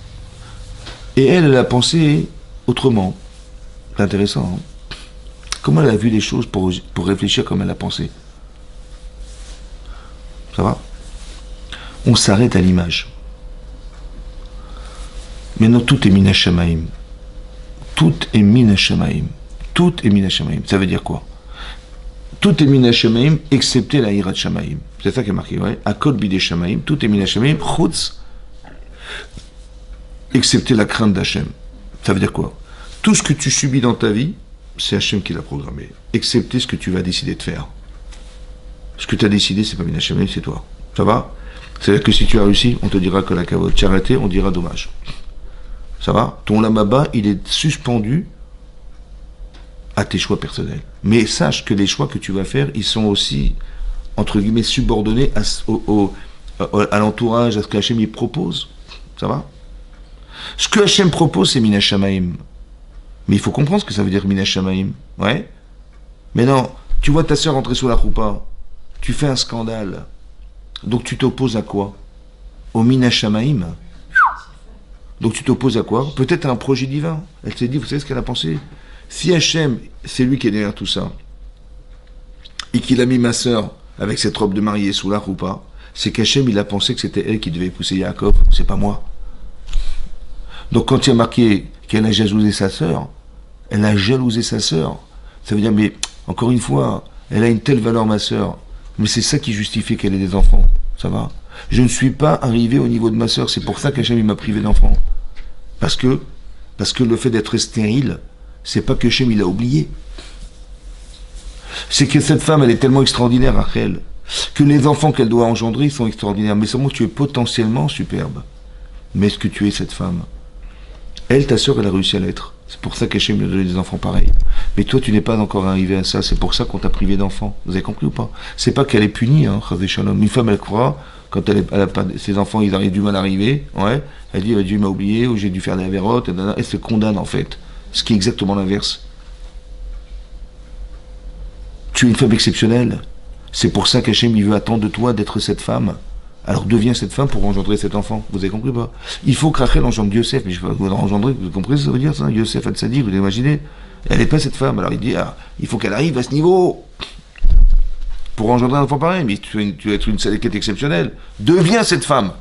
Et elle a pensé autrement. C'est intéressant. Hein? Comment elle a vu les choses pour réfléchir comme elle a pensé? Ça va? On s'arrête à l'image. Maintenant, tout est mina shamaim. Tout est mina shamaim. Tout est mina shamaim. Ça veut dire quoi? Tout est mina shamaim, excepté la hirat shamaim. C'est ça qui est marqué, ouais. Akol bide shamaim. Tout est mina shamaim, chutz, excepté la crainte d'Hachem. Ça veut dire quoi? Tout ce que tu subis dans ta vie, c'est Hachem qui l'a programmé. Excepté ce que tu vas décider de faire. Ce que tu as décidé, c'est pas mina shamaim, c'est toi. Ça va? C'est-à-dire que si tu as réussi, on te dira que la kavod. Tu as arrêté, on dira dommage. Ça va? Ton lamaba, il est suspendu à tes choix personnels. Mais sache que les choix que tu vas faire, ils sont aussi, entre guillemets, subordonnés à l'entourage, à ce que Hachem y propose. Ça va? Ce que Hachem propose, c'est Mina Shamaim. Mais il faut comprendre ce que ça veut dire Mina Shamaim. Ouais? Mais non, tu vois ta sœur entrer sous la roupa, tu fais un scandale. Donc tu t'opposes à quoi? Au Mina Shamaim. Donc tu t'opposes à quoi? Peut-être à un projet divin. Elle s'est dit, vous savez ce qu'elle a pensé? Si Hachem, c'est lui qui est derrière tout ça, et qu'il a mis ma sœur avec cette robe de mariée sous la roupa, c'est qu'Hachem, il a pensé que c'était elle qui devait épouser Yaakov, c'est pas moi. Donc quand il y a marqué qu'elle a jalousé sa sœur, elle a jalousé sa sœur. Ça veut dire, mais encore une fois, elle a une telle valeur, ma sœur, mais c'est ça qui justifie qu'elle ait des enfants. Ça va? Je ne suis pas arrivé au niveau de ma sœur, c'est pour ça qu'Hachem il m'a privé d'enfants. Parce que le fait d'être stérile, c'est pas que Hachem il a oublié. C'est que cette femme, elle est tellement extraordinaire, Rachel, que les enfants qu'elle doit engendrer sont extraordinaires. Mais seulement tu es potentiellement superbe. Mais est-ce que tu es cette femme? Elle, ta sœur, elle a réussi à l'être. C'est pour ça qu'Hachem lui a donné des enfants pareils. Mais toi, tu n'es pas encore arrivé à ça. C'est pour ça qu'on t'a privé d'enfants. Vous avez compris ou pas? C'est pas qu'elle est punie, hein, Chazé Shalom. Une femme, elle croit, quand elle a pas, ses enfants, ils arrivent du mal à arriver, ouais, elle dit, Dieu m'a oublié, ou j'ai dû faire des avérotes, et elle se condamne, en fait. Ce qui est exactement l'inverse. Tu es une femme exceptionnelle. C'est pour ça qu'Hachem, il veut attendre de toi d'être cette femme. Alors deviens cette femme pour engendrer cet enfant. Vous avez compris pas? Il faut que Rachel engendre Yosef, mais je sais pas, vous engendrer, vous comprenez ce que ça veut dire ça? Yosef Al-Sadi, vous l'imaginez? Elle n'est pas cette femme. Alors il dit, ah, il faut qu'elle arrive à ce niveau pour engendrer un enfant pareil. Mais tu vas être une saléquette exceptionnelle. Deviens cette femme.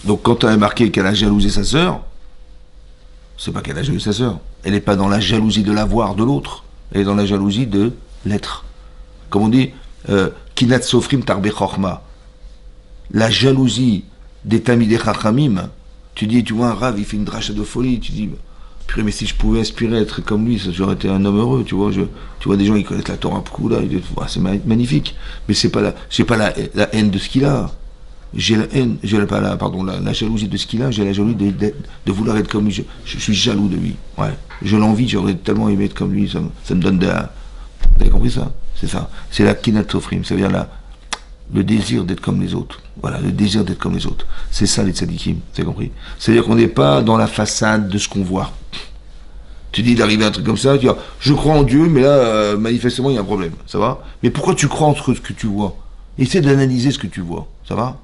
Donc quand tu as marqué qu'elle a jalousé sa sœur, c'est pas qu'elle a jalousé sa sœur. Elle n'est pas dans la jalousie de l'avoir de l'autre. Elle est dans la jalousie de l'être. Comme on dit, Kinat Sofrim Tarbe Chorma. La jalousie des Tamidei Chachamim. Tu dis, tu vois un rave, il fait une dracha de folie. Tu dis, purée, mais si je pouvais aspirer à être comme lui, j'aurais été un homme heureux. Tu vois, tu vois des gens, ils connaissent la Torah beaucoup là. C'est magnifique. Mais c'est pas la haine de ce qu'il a. J'ai la haine, la jalousie de ce qu'il a, j'ai la jalousie de vouloir être comme lui. Je suis jaloux de lui. Ouais. Je l'envie, j'aurais tellement aimé être comme lui, ça me donne de la... Vous avez compris ça? C'est ça. C'est la kinat sofrim, ça veut dire le désir d'être comme les autres. Voilà, le désir d'être comme les autres. C'est ça les tzadikim, vous avez compris? C'est-à-dire qu'on n'est pas dans la façade de ce qu'on voit. Tu dis d'arriver à un truc comme ça, tu dis, je crois en Dieu, mais là, manifestement, il y a un problème. Ça va? Mais pourquoi tu crois entre ce que tu vois? Essaie d'analyser ce que tu vois. Ça va?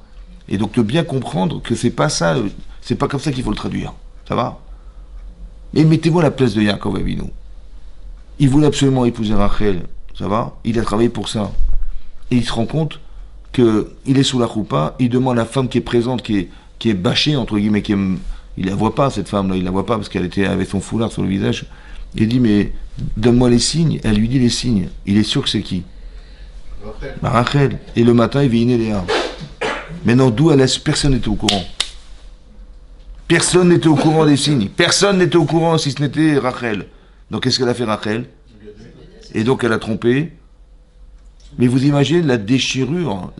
Et donc de bien comprendre que c'est pas ça, c'est pas comme ça qu'il faut le traduire. Ça va? Mais mettez-vous à la place de Yaakov Avinu. Il voulait absolument épouser Rachel. Ça va? Il a travaillé pour ça. Et il se rend compte qu'il est sous la choupa, il demande à la femme qui est présente, qui est bâchée, entre guillemets, il la voit pas, cette femme-là, il la voit pas parce qu'elle était avec son foulard sur le visage. Il dit, mais donne-moi les signes. Elle lui dit les signes. Il est sûr que c'est qui? Rachel. Et le matin, il vit Léa. Maintenant, d'où elle est, personne n'était au courant. Personne n'était au courant des signes. Personne n'était au courant si ce n'était Rachel. Donc, qu'est-ce qu'elle a fait, Rachel? Et donc, elle a trompé. Mais vous imaginez la déchirure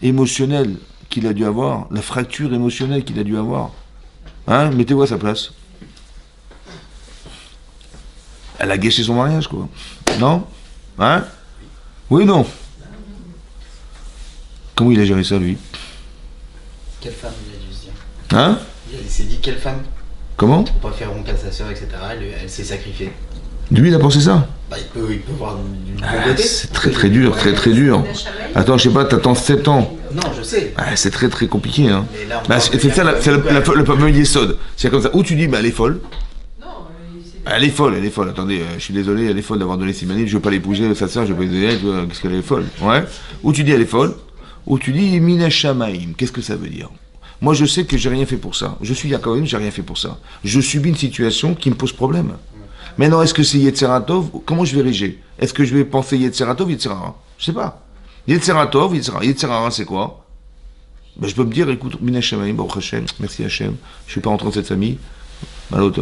émotionnelle qu'il a dû avoir, la fracture émotionnelle qu'il a dû avoir. Hein? Mettez-vous à sa place. Elle a gâché son mariage, quoi. Non? Hein? Oui ou non? Comment il a géré ça, lui? Quelle femme il a dû se dire? Hein? Il s'est dit quelle femme? Comment? Pour pas faire honte à sa sœur, etc. Elle s'est sacrifiée. Lui, il a pensé ça? Bah, il peut voir du bon côté. C'est très dur, très dur. Attends, je sais pas, t'attends 7 ans. Non, je sais. C'est très compliqué, hein. Là, c'est ça, le fameux yesod. C'est comme ça. Ou tu dis, elle est folle. Elle est folle. Attendez, je suis désolé, elle est folle d'avoir donné Simanit, je veux pas l'épouser, sa sœur, je veux pas l'épouser, qu'est-ce qu'elle est folle. Ouais. Ou tu dis, elle est folle. Ou tu dis, Mina Shamaim. Qu'est-ce que ça veut dire? Moi, je sais que j'ai rien fait pour ça. Je suis Yaakov, j'ai rien fait pour ça. Je subis une situation qui me pose problème. Maintenant, est-ce que c'est Yetzeratov? Comment je vais réger? Est-ce que je vais penser Yetzeratov, Yetzerara? Je sais pas. Yetzeratov, Yetzerara, c'est quoi? Ben, je peux me dire, écoute, Mina Shamaim, Baruch Hashem, merci Hashem, je suis pas rentré dans cette famille. L'autre,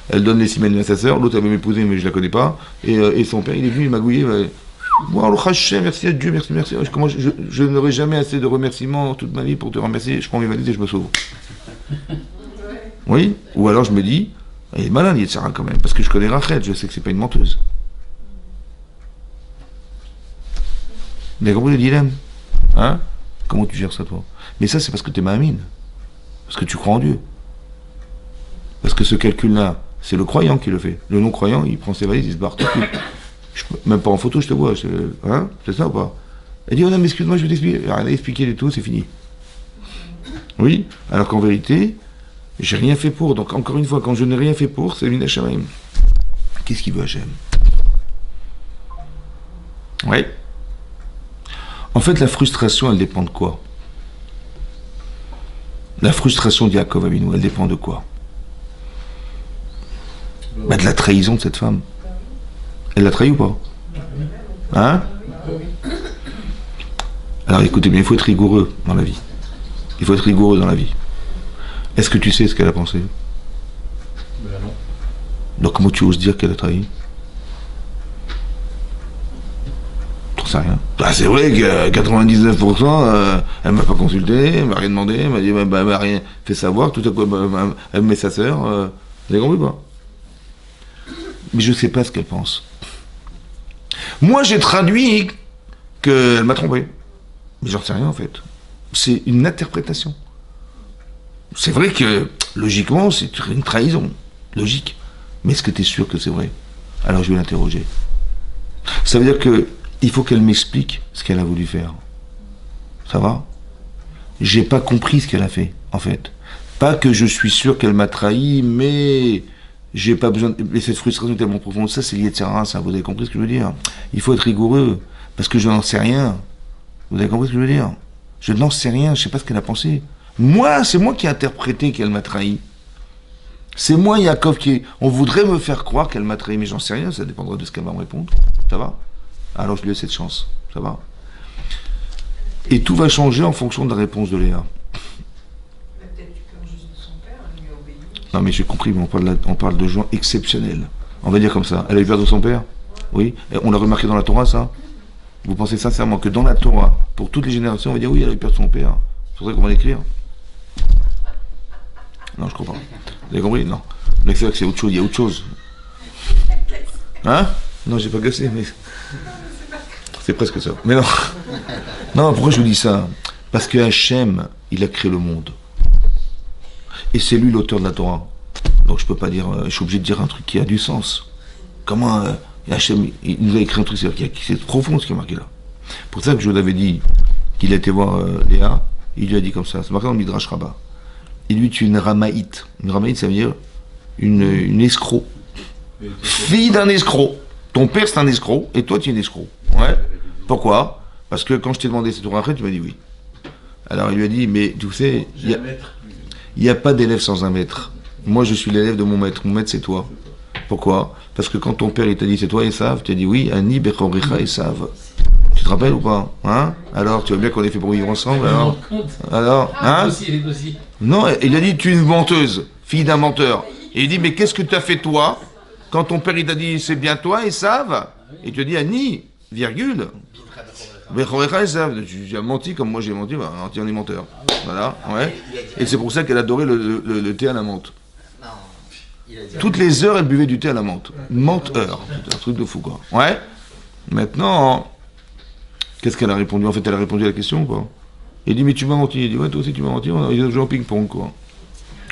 elle donne les simènes à sa sœur, l'autre elle veut m'épouser, mais je la connais pas. Et son père, il est venu, il m'a gouillé. Merci à Dieu, merci. Je n'aurai jamais assez de remerciements toute ma vie pour te remercier. Je prends mes valises et je me sauve. Oui? Ou alors je me dis, elle est malin, Yetzirah quand même, parce que je connais Rachel, je sais que c'est pas une menteuse. Vous avez compris le dilemme? Hein? Comment tu gères ça, toi? Mais ça, c'est parce que tu es ma'amine. Parce que tu crois en Dieu. Parce que ce calcul-là, c'est le croyant qui le fait. Le non-croyant, il prend ses valises, il se barre tout de suite. Même pas en photo, je te vois. Hein? C'est ça ou pas? Elle dit, oh non, mais excuse-moi, je vais t'expliquer. Rien à expliquer du tout, c'est fini. Oui? Alors qu'en vérité, j'ai rien fait pour. Donc, encore une fois, quand je n'ai rien fait pour, c'est une Hachem. Qu'est-ce qu'il veut Hachem? Oui. En fait, la frustration, elle dépend de quoi? La frustration de Yaakov Avinu, elle dépend de quoi? Bah, de la trahison de cette femme. Elle l'a trahi ou pas? Hein? Alors écoutez bien, il faut être rigoureux dans la vie. Il faut être rigoureux dans la vie. Est-ce que tu sais ce qu'elle a pensé? Ben non. Donc comment tu oses dire qu'elle a trahi? J'en sais rien. Ah, c'est vrai que 99%, elle m'a pas consulté, elle m'a rien demandé, elle m'a dit, elle m'a rien fait savoir, tout à coup elle met sa sœur. Vous avez compris pas? Mais je sais pas ce qu'elle pense. Moi j'ai traduit qu'elle m'a trompé. Mais j'en sais rien en fait. C'est une interprétation. C'est vrai que, logiquement, c'est une trahison. Logique. Mais est-ce que tu es sûr que c'est vrai? Alors je vais l'interroger. Ça veut dire que il faut qu'elle m'explique ce qu'elle a voulu faire. Ça va? J'ai pas compris ce qu'elle a fait, en fait. Pas que je suis sûr qu'elle m'a trahi, mais j'ai pas besoin. Mais cette frustration est tellement profonde, ça c'est lié de ça. Vous avez compris ce que je veux dire? Il faut être rigoureux, parce que je n'en sais rien. Vous avez compris ce que je veux dire? Je n'en sais rien, je sais pas ce qu'elle a pensé. Moi, c'est moi qui ai interprété qu'elle m'a trahi. C'est moi, Yaakov, on voudrait me faire croire qu'elle m'a trahi, mais j'en sais rien, ça dépendra de ce qu'elle va me répondre. Ça va? Alors je lui ai cette chance. Ça va? Et tout va changer en fonction de la réponse de Léa. Peut-être tu peur juste de son père, elle lui a obéi. Non mais j'ai compris, mais on parle de gens exceptionnels. On va dire comme ça. Elle a eu peur de son père? Oui. Et on l'a remarqué dans la Torah, ça? Vous pensez sincèrement que dans la Torah, pour toutes les générations, on va dire oui, elle a eu peur de son père. C'est pour ça qu'on va l'écrire? Non, je crois pas. Vous avez compris? Non. Mais c'est vrai que c'est autre chose, il y a autre chose. Hein? Non, j'ai pas cassé, mais... C'est presque ça. Mais non. Non, pourquoi je vous dis ça? Parce que Hachem, il a créé le monde. Et c'est lui l'auteur de la Torah. Donc je peux pas dire... je suis obligé de dire un truc qui a du sens. Comment Hachem, il nous a écrit un truc, c'est profond ce qui est marqué là. Pour ça que je vous avais dit qu'il a été voir Léa, il lui a dit comme ça. C'est marqué dans le Midrash Rabbah. Il lui tue une ramaïte. Une ramaïte, ça veut dire une escroc. Fille d'un escroc. Ton père, c'est un escroc, et toi, tu es un escroc. Ouais. Pourquoi? Parce que quand je t'ai demandé cette Torah, tu m'as dit oui. Alors il lui a dit, mais tu sais, il n'y a pas d'élève sans un maître. Moi, je suis l'élève de mon maître. Mon maître, c'est toi. Pourquoi? Parce que quand ton père, il t'a dit, c'est toi, Esav, tu as dit oui, Ani Bechoricha Esav. Tu te rappelles ou pas? Hein? Alors, tu vois bien qu'on est fait pour vivre ensemble, alors, hein? Non, il a dit, tu es une menteuse, fille d'un menteur. Et il dit, mais qu'est-ce que tu as fait toi, quand ton père, il t'a dit, c'est bien toi, Esav? Et tu as dit, Ani, virgule. Bechoricha Esav. Tu as menti comme moi j'ai menti, bah, on est menteur. Voilà, ouais. Et c'est pour ça qu'elle adorait le thé à la menthe. Toutes les heures, elle buvait du thé à la menthe. Menteur. C'est un truc de fou, quoi. Ouais. Maintenant, qu'est-ce qu'elle a répondu? En fait, elle a répondu à la question, quoi. Il dit, mais tu m'as menti. Il dit, ouais, toi aussi, tu m'as menti. Ils ont joué au ping-pong, quoi.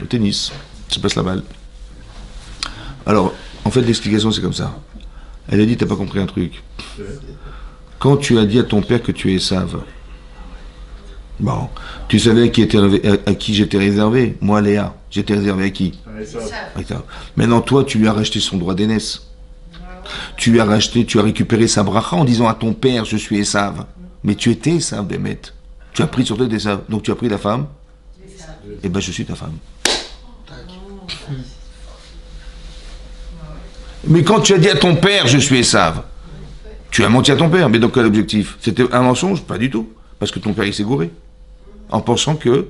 Au tennis. Ça passe la balle. Alors, en fait, l'explication, c'est comme ça. Elle a dit, t'as pas compris un truc. Quand tu as dit à ton père que tu es Esav, bon, tu savais à qui j'étais réservé. Moi, Léa, j'étais réservé à qui? Esav. Maintenant, toi, tu lui as racheté son droit d'aînesse. Tu lui as racheté, tu as récupéré sa bracha en disant à ton père, je suis Esav. Mais tu étais Esav, Bémet. Tu as pris sur toi d'Esav. Donc tu as pris la femme. Et ben je suis ta femme. Mais quand tu as dit à ton père, je suis Esav, tu as menti à ton père. Mais donc quel objectif? C'était un mensonge? Pas du tout. Parce que ton père il s'est gouré. En pensant que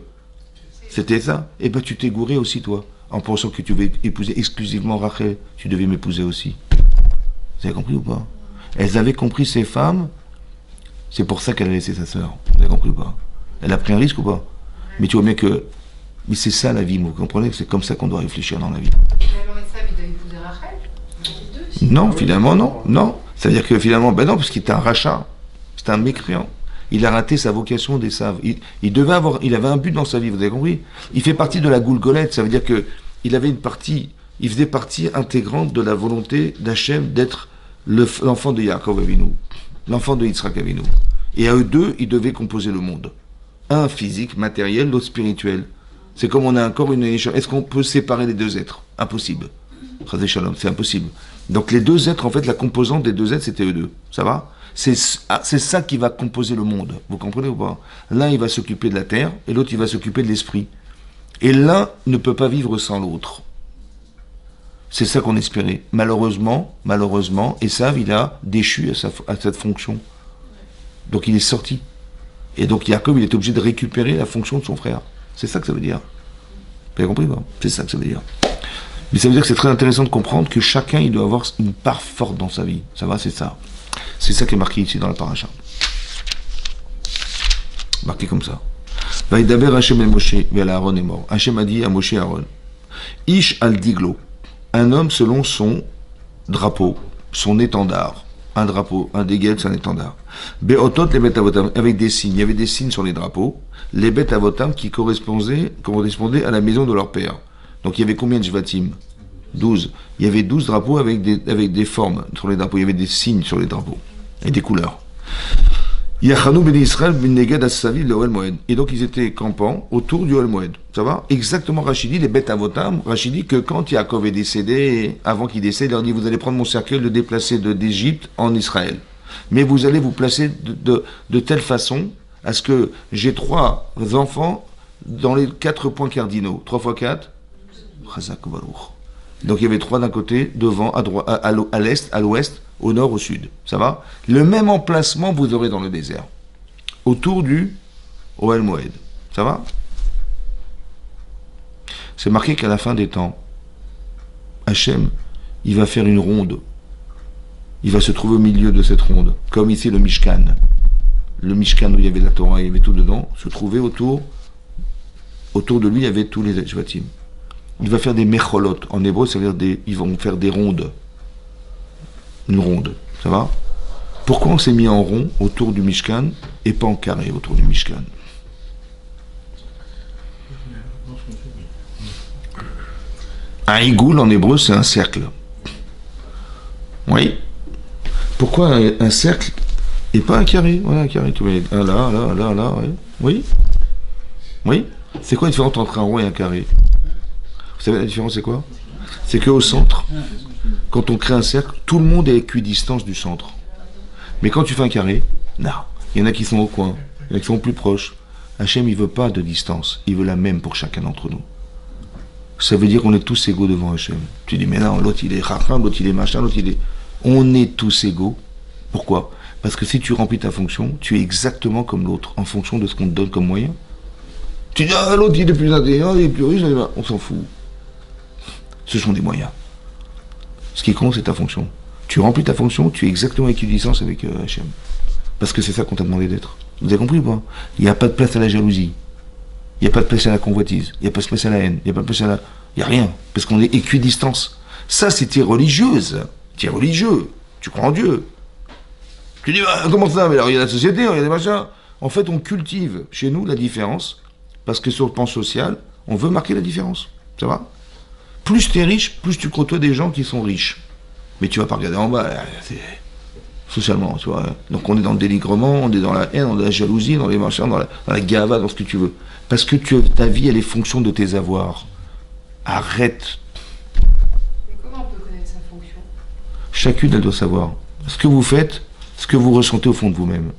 c'était ça. Et ben tu t'es gouré aussi toi. En pensant que tu devais épouser exclusivement Rachel. Tu devais m'épouser aussi. Vous avez compris ou pas? Elles avaient compris ces femmes. C'est pour ça qu'elle a laissé sa sœur. Vous avez compris ou pas? Elle a pris un risque ou pas? Mais tu vois bien que... Mais c'est ça la vie, vous comprenez? C'est comme ça qu'on doit réfléchir dans la vie. Mais alors Esav, il doit épouser Rachel? Non, finalement, non. Non. C'est-à-dire que finalement, ben non, parce qu'il était un rachat. C'était un mécréant. Il a raté sa vocation d'Esav. Il avait un but dans sa vie, vous avez compris? Il fait partie de la goulgolette. Ça veut dire que il avait une partie... Il faisait partie intégrante de la volonté d'Hachem d'être l'enfant de Yaakov Avinu, l'enfant de Yitzhak Avinu. Et à eux deux, ils devaient composer le monde. Un physique, matériel, l'autre spirituel. C'est comme on a encore une échelle. Est-ce qu'on peut séparer les deux êtres? Impossible. Chazé Shalom, c'est impossible. Donc les deux êtres, en fait, la composante des deux êtres, c'était eux deux. Ça va? C'est ça qui va composer le monde. Vous comprenez ou pas? L'un, il va s'occuper de la terre, et l'autre, il va s'occuper de l'esprit. Et l'un ne peut pas vivre sans l'autre. C'est ça qu'on espérait. Malheureusement, Esav, il a déchu à cette fonction. Donc il est sorti. Et donc Yaakov, il est obligé de récupérer la fonction de son frère. C'est ça que ça veut dire. Vous avez compris, quoi? C'est ça que ça veut dire. Mais ça veut dire que c'est très intéressant de comprendre que chacun, il doit avoir une part forte dans sa vie. Ça va, c'est ça. C'est ça qui est marqué ici dans la paracha. Marqué comme ça. Vaïdaber Hachem et Moshe, vers Aaron est mort. Hachem a dit à Moshe et Aaron, Ish al diglo. Un homme selon son drapeau, son étendard. Un drapeau, un déguel, c'est un étendard. Beotot les bêtes avotam, avec des signes. Il y avait des signes sur les drapeaux. Les bêtes avotam qui correspondaient à la maison de leur père. Donc il y avait combien de Jvatim? 12. Il y avait 12 drapeaux avec des formes sur les drapeaux. Il y avait des signes sur les drapeaux. Et des couleurs. Yachanou ben Israël ben Neged as-Savi le Ohel Moed. Et donc ils étaient campants autour du Ohel Moed. Ça va? Exactement Rachidi, les bêtes avotam. Rachidi, que quand Yaakov est décédé, avant qu'il décède, il leur dit, vous allez prendre mon cercueil, le déplacer d'Égypte en Israël. Mais vous allez vous placer de telle façon à ce que j'ai 3 enfants dans les 4 points cardinaux. 3 fois 4 Chazak Baruch. Donc il y avait 3 d'un côté, devant, à droite, à l'est, à l'ouest, au nord, au sud. Ça va? Le même emplacement vous aurez dans le désert. Autour du Ohel Moed. Ça va? C'est marqué qu'à la fin des temps, Hachem, il va faire une ronde. Il va se trouver au milieu de cette ronde. Comme ici le Mishkan. Le Mishkan où il y avait la Torah, il y avait tout dedans, se trouvait autour de lui, il y avait tous les Shvatim. Il va faire des mecholot. En hébreu, ça veut dire ils vont faire des rondes. Une ronde. Ça va? Pourquoi on s'est mis en rond autour du Mishkan et pas en carré autour du Mishkan? Un igoul en hébreu, c'est un cercle. Oui. Pourquoi un cercle et pas un carré? Voilà, un carré. Tu mets un là, là, là, là. Ouais. Oui. Oui. C'est quoi la différence entre un rond et un carré? Vous savez la différence c'est quoi? C'est qu'au centre, quand on crée un cercle, tout le monde est à équidistance du centre. Mais quand tu fais un carré, non. Il y en a qui sont au coin, il y en a qui sont plus proches. Hachem, il veut pas de distance, il veut la même pour chacun d'entre nous. Ça veut dire qu'on est tous égaux devant Hachem. Tu dis, mais non, l'autre il est racham, l'autre il est machin, l'autre il est... On est tous égaux. Pourquoi? Parce que si tu remplis ta fonction, tu es exactement comme l'autre, en fonction de ce qu'on te donne comme moyen. Tu dis, ah, l'autre il est plus intelligent, il est plus riche, on s'en fout. Ce sont des moyens. Ce qui compte, c'est ta fonction. Tu remplis ta fonction, tu es exactement équidistance avec Hachem. Parce que c'est ça qu'on t'a demandé d'être. Vous avez compris ou pas? Il n'y a pas de place à la jalousie. Il n'y a pas de place à la convoitise. Il n'y a pas de place à la haine. Il n'y a pas de place à la... Il n'y a rien. Parce qu'on est équidistance. Ça, c'est t'es religieuse. Tu es religieux. Tu crois en Dieu. Tu dis, ah, comment ça? Mais alors, il y a la société, il y a des machins. En fait, on cultive chez nous la différence. Parce que sur le plan social, on veut marquer la différence. Ça va? Plus tu es riche, plus tu côtoies des gens qui sont riches. Mais tu vas pas regarder en bas, c'est socialement, tu vois. Donc on est dans le dénigrement, on est dans la haine, dans la jalousie, dans les machins, dans la gava, dans ce que tu veux. Parce que ta vie, elle est fonction de tes avoirs. Arrête. Mais comment on peut connaître sa fonction? Chacune, elle doit savoir. Ce que vous faites, ce que vous ressentez au fond de vous-même.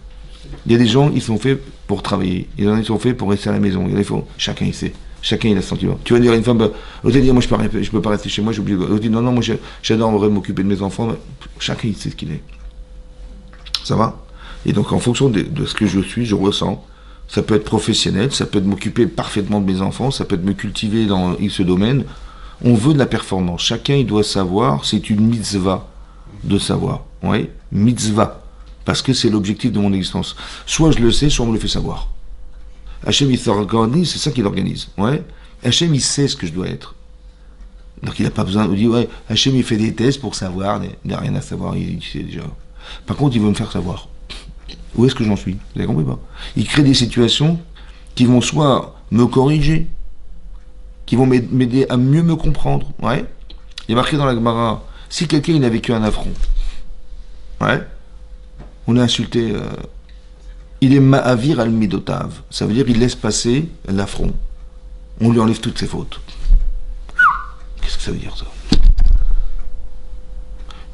Il y a des gens, ils sont faits pour travailler. Il y en a qui sont faits pour rester à la maison. Chacun, il sait. Chacun il a ce sentiment. Tu vas dire à une femme, l'autre va dire, moi je peux pas rester chez moi, j'ai oublié. L'autre dit, non, moi j'adorerais m'occuper de mes enfants. Chacun il sait ce qu'il est. Ça va? Et donc en fonction de ce que je suis, je ressens. Ça peut être professionnel, ça peut être m'occuper parfaitement de mes enfants, ça peut être me cultiver dans ce domaine. On veut de la performance. Chacun il doit savoir, c'est une mitzvah de savoir. Oui, mitzvah. Parce que c'est l'objectif de mon existence. Soit je le sais, soit on me le fait savoir. Hachem, il s'organise, c'est ça qu'il organise. Ouais. Hachem, il sait ce que je dois être. Donc il n'a pas besoin de dire, ouais, Hachem, il fait des tests pour savoir, il n'a rien à savoir, il sait déjà. Par contre, il veut me faire savoir. Où est-ce que j'en suis? Vous avez compris pas? Il crée des situations qui vont soit me corriger, qui vont m'aider à mieux me comprendre. Ouais. Il est marqué dans la Gemara, si quelqu'un il a vécu un affront, ouais, on a insulté... il est ma'avir al-midotav. Ça veut dire qu'il laisse passer l'affront. On lui enlève toutes ses fautes. Qu'est-ce que ça veut dire, ça?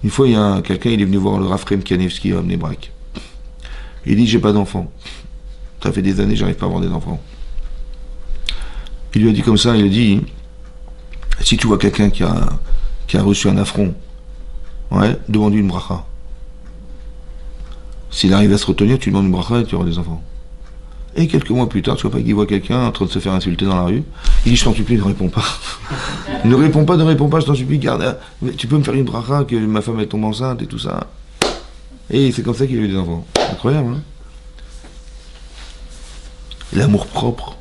Une fois, il y a quelqu'un, il est venu voir le Rav Chaim Kanievski à Bnei-Brak. Il dit, j'ai pas d'enfant. Ça fait des années, j'arrive pas à avoir des enfants. Il lui a dit comme ça, il a dit, si tu vois quelqu'un qui a reçu un affront, ouais, demande-lui une bracha. S'il arrive à se retenir, tu demandes une bracha et tu auras des enfants. Et quelques mois plus tard, tu vois pas qu'il voit quelqu'un en train de se faire insulter dans la rue. Il dit, je t'en supplie, ne réponds pas. ne réponds pas, je t'en supplie, garde. Tu peux me faire une bracha que ma femme elle tombe enceinte et tout ça. Et c'est comme ça qu'il a eu des enfants. Incroyable, hein? L'amour propre.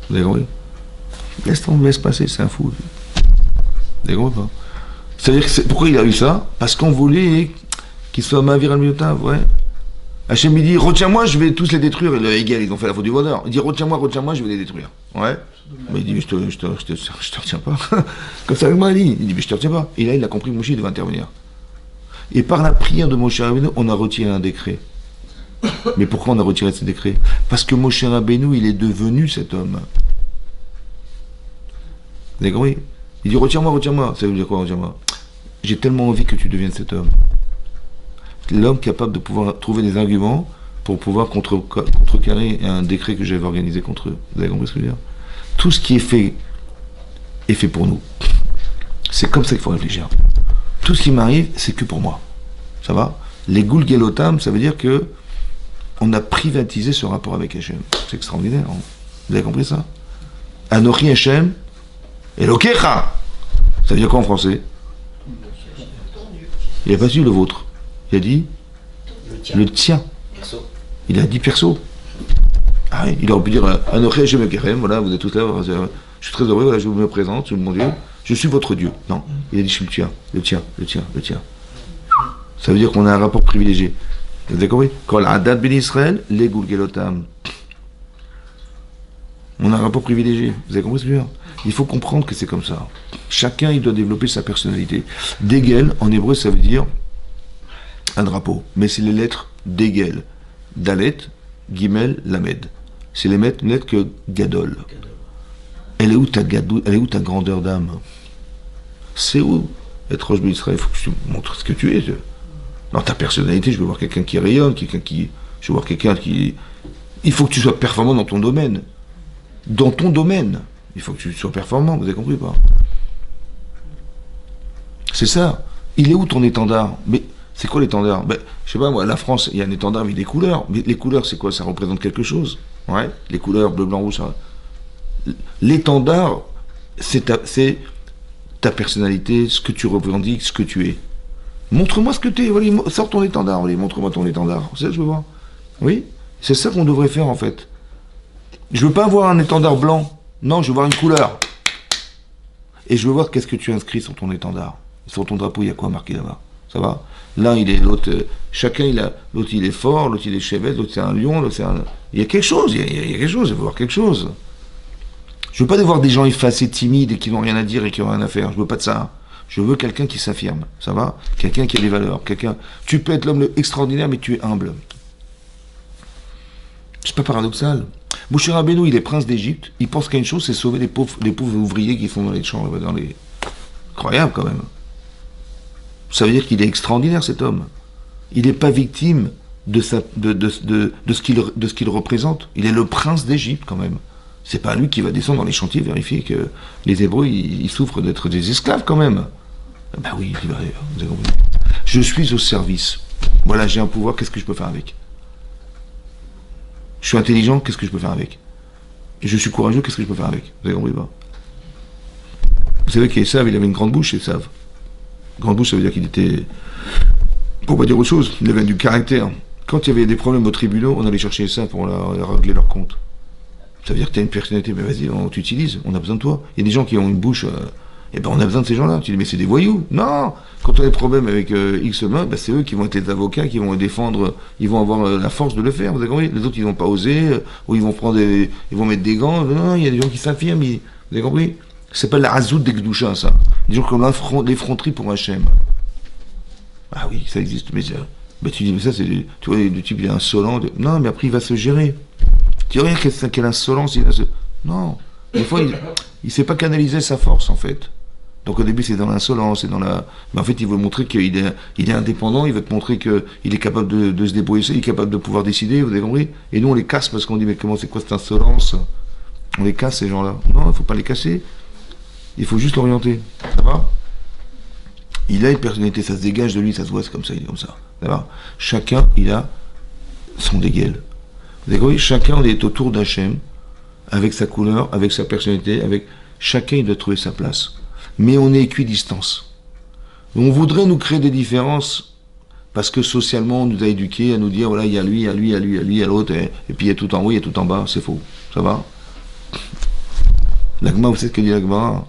Vous avez compris? Laisse passer, c'est un fou. Vous avez compris pas? C'est-à-dire que pourquoi il a eu ça? Parce qu'on voulait qu'il soit Ma'avir al-Midotav, ouais. Hachem il dit retiens-moi, je vais tous les détruire. Et le Hegel, ils ont fait la faute du bonheur. Il dit retiens-moi, je vais les détruire. Ouais. Mais il dit mais je te retiens pas. Comme ça, moi, il dit mais je te retiens pas. Et là, il a compris que Moshe devait intervenir. Et par la prière de Moshe Rabbeinu, on a retiré un décret. Mais pourquoi on a retiré ce décret? Parce que Moshe Rabbeinu, il est devenu cet homme. Vous avez compris? Il dit retiens-moi. Ça veut dire quoi, retiens-moi? J'ai tellement envie que tu deviennes cet homme. L'homme capable de pouvoir trouver des arguments pour pouvoir contrecarrer un décret que j'avais organisé contre eux. Vous avez compris ce que je veux dire? Tout ce qui est fait pour nous. C'est comme ça qu'il faut réfléchir. Tout ce qui m'arrive, c'est que pour moi. Ça va? Les Gulgelotam, ça veut dire que on a privatisé ce rapport avec Hachem. C'est extraordinaire. Hein? Vous avez compris ça? Anochi Hachem, Elokecha. Ça veut dire quoi en français? Il n'a pas dit le vôtre. Il a dit le tien. Perso. Il a dit perso. Ah, il aurait pu dire Anochi Hachem Elokerem, voilà, vous êtes tous là, je suis très heureux, voilà, je me présente, mon Dieu, je suis votre Dieu. Non, il a dit je suis le tien. Ça veut dire qu'on a un rapport privilégié. Vous avez compris? Quand l'Adat Ben Israël, les Gulgelotam. On a un rapport privilégié. Vous avez compris ce que je veux dire? Il faut comprendre que c'est comme ça. Chacun, il doit développer sa personnalité. Degel, en hébreu, ça veut dire un drapeau. Mais c'est les lettres Degel. Dalet, Gimel, Lamed. C'est les lettres que Gadol. Elle est où ta grandeur d'âme? C'est où être Rosh Israël? Il faut que tu montres ce que tu es. Dans ta personnalité, je veux voir quelqu'un qui rayonne, je veux voir quelqu'un qui... Il faut que tu sois performant dans ton domaine. Dans ton domaine. Il faut que tu sois performant, vous avez compris ou pas? C'est ça. Il est où ton étendard? Mais c'est quoi l'étendard? Ben, je sais pas, moi, la France, il y a un étendard avec des couleurs. Mais les couleurs, c'est quoi? Ça représente quelque chose. Ouais. Les couleurs bleu, blanc, rouge, ça... L'étendard, c'est ta personnalité, ce que tu revendiques, ce que tu es. Montre-moi ce que tu es. Allez, sors ton étendard. Allez, montre-moi ton étendard. C'est ça que je veux voir. Oui, c'est ça qu'on devrait faire en fait. Je veux pas avoir un étendard blanc. Non, je veux voir une couleur. Et je veux voir qu'est-ce que tu inscris sur ton étendard. Sur ton drapeau, il y a quoi marqué là-bas? Ça va? L'un, il est l'autre. Chacun, l'autre, il est fort. L'autre, il est chevette. L'autre, c'est un lion. L'autre, c'est un. Il y a quelque chose. Il y a quelque chose. Je veux voir quelque chose. Je veux pas voir des gens effacés, timides et qui n'ont rien à dire et qui n'ont rien à faire. Je veux pas de ça. Je veux quelqu'un qui s'affirme. Ça va? Quelqu'un qui a des valeurs. Tu peux être l'homme extraordinaire, mais tu es humble. C'est pas paradoxal. Moshe Rabbeinu, il est prince d'Égypte. Il pense qu'à une chose, c'est sauver les pauvres ouvriers qui font dans les champs, Incroyable quand même. Ça veut dire qu'il est extraordinaire cet homme. Il n'est pas victime de ce qu'il représente. Il est le prince d'Égypte quand même. C'est pas lui qui va descendre dans les chantiers vérifier que les Hébreux ils souffrent d'être des esclaves quand même. Ben oui, vous avez compris. Je suis au service. Voilà, j'ai un pouvoir, qu'est-ce que je peux faire avec? Je suis intelligent, qu'est-ce que je peux faire avec? Je suis courageux, qu'est-ce que je peux faire avec? Vous avez compris pas? Vous savez qu'Esav, il avait une grande bouche, Esav. Grande bouche, ça veut dire qu'il était... Pour pas dire autre chose, il avait du caractère. Quand il y avait des problèmes aux tribunaux, on allait chercher Esav pour leur régler leur compte. Ça veut dire que tu as une personnalité, mais vas-y, on t'utilise, on a besoin de toi. Il y a des gens qui ont une bouche, et ben on a besoin de ces gens-là. Tu dis, mais c'est des voyous. Non, quand on a des problèmes avec X mains, ben c'est eux qui vont être les avocats, qui vont défendre, ils vont avoir la force de le faire. Vous avez compris? Les autres, ils vont pas oser, ou ils vont mettre des gants. Non, il y a des gens qui s'affirment, vous avez compris? C'est pas la razout des Gdoucha, ça. Des gens qui ont l'effronterie pour Hachem. Ah oui, ça existe, mais tu dis, mais ça, c'est tu vois, le type, il est insolent. Non, mais après, il va se gérer. Tu vois, quelle insolence il a. Non. Des fois, il ne sait pas canaliser sa force, en fait. Donc au début, c'est dans l'insolence, c'est dans la... Mais en fait, il veut montrer qu'il est indépendant, il veut te montrer qu'il est capable de se débrouiller, il est capable de pouvoir décider, vous avez compris? Et nous, on les casse parce qu'on dit, mais comment, c'est quoi cette insolence? On les casse, ces gens-là. Non, il ne faut pas les casser. Il faut juste l'orienter. Ça va? Il a une personnalité, ça se dégage de lui, ça se voit, c'est comme ça, il est comme ça. Ça va? Chacun, il a son dégel. Vous avez compris? Chacun est autour d'Hachem, avec sa couleur, avec sa personnalité, chacun il doit trouver sa place. Mais on est équidistance. On voudrait nous créer des différences parce que socialement on nous a éduqués à nous dire voilà, il y a lui, il y a lui, il y a lui, il y a lui, il y a l'autre, et puis il y a tout en haut, il y a tout en bas, c'est faux. Ça va? L'Agma, vous savez ce que dit l'Agma?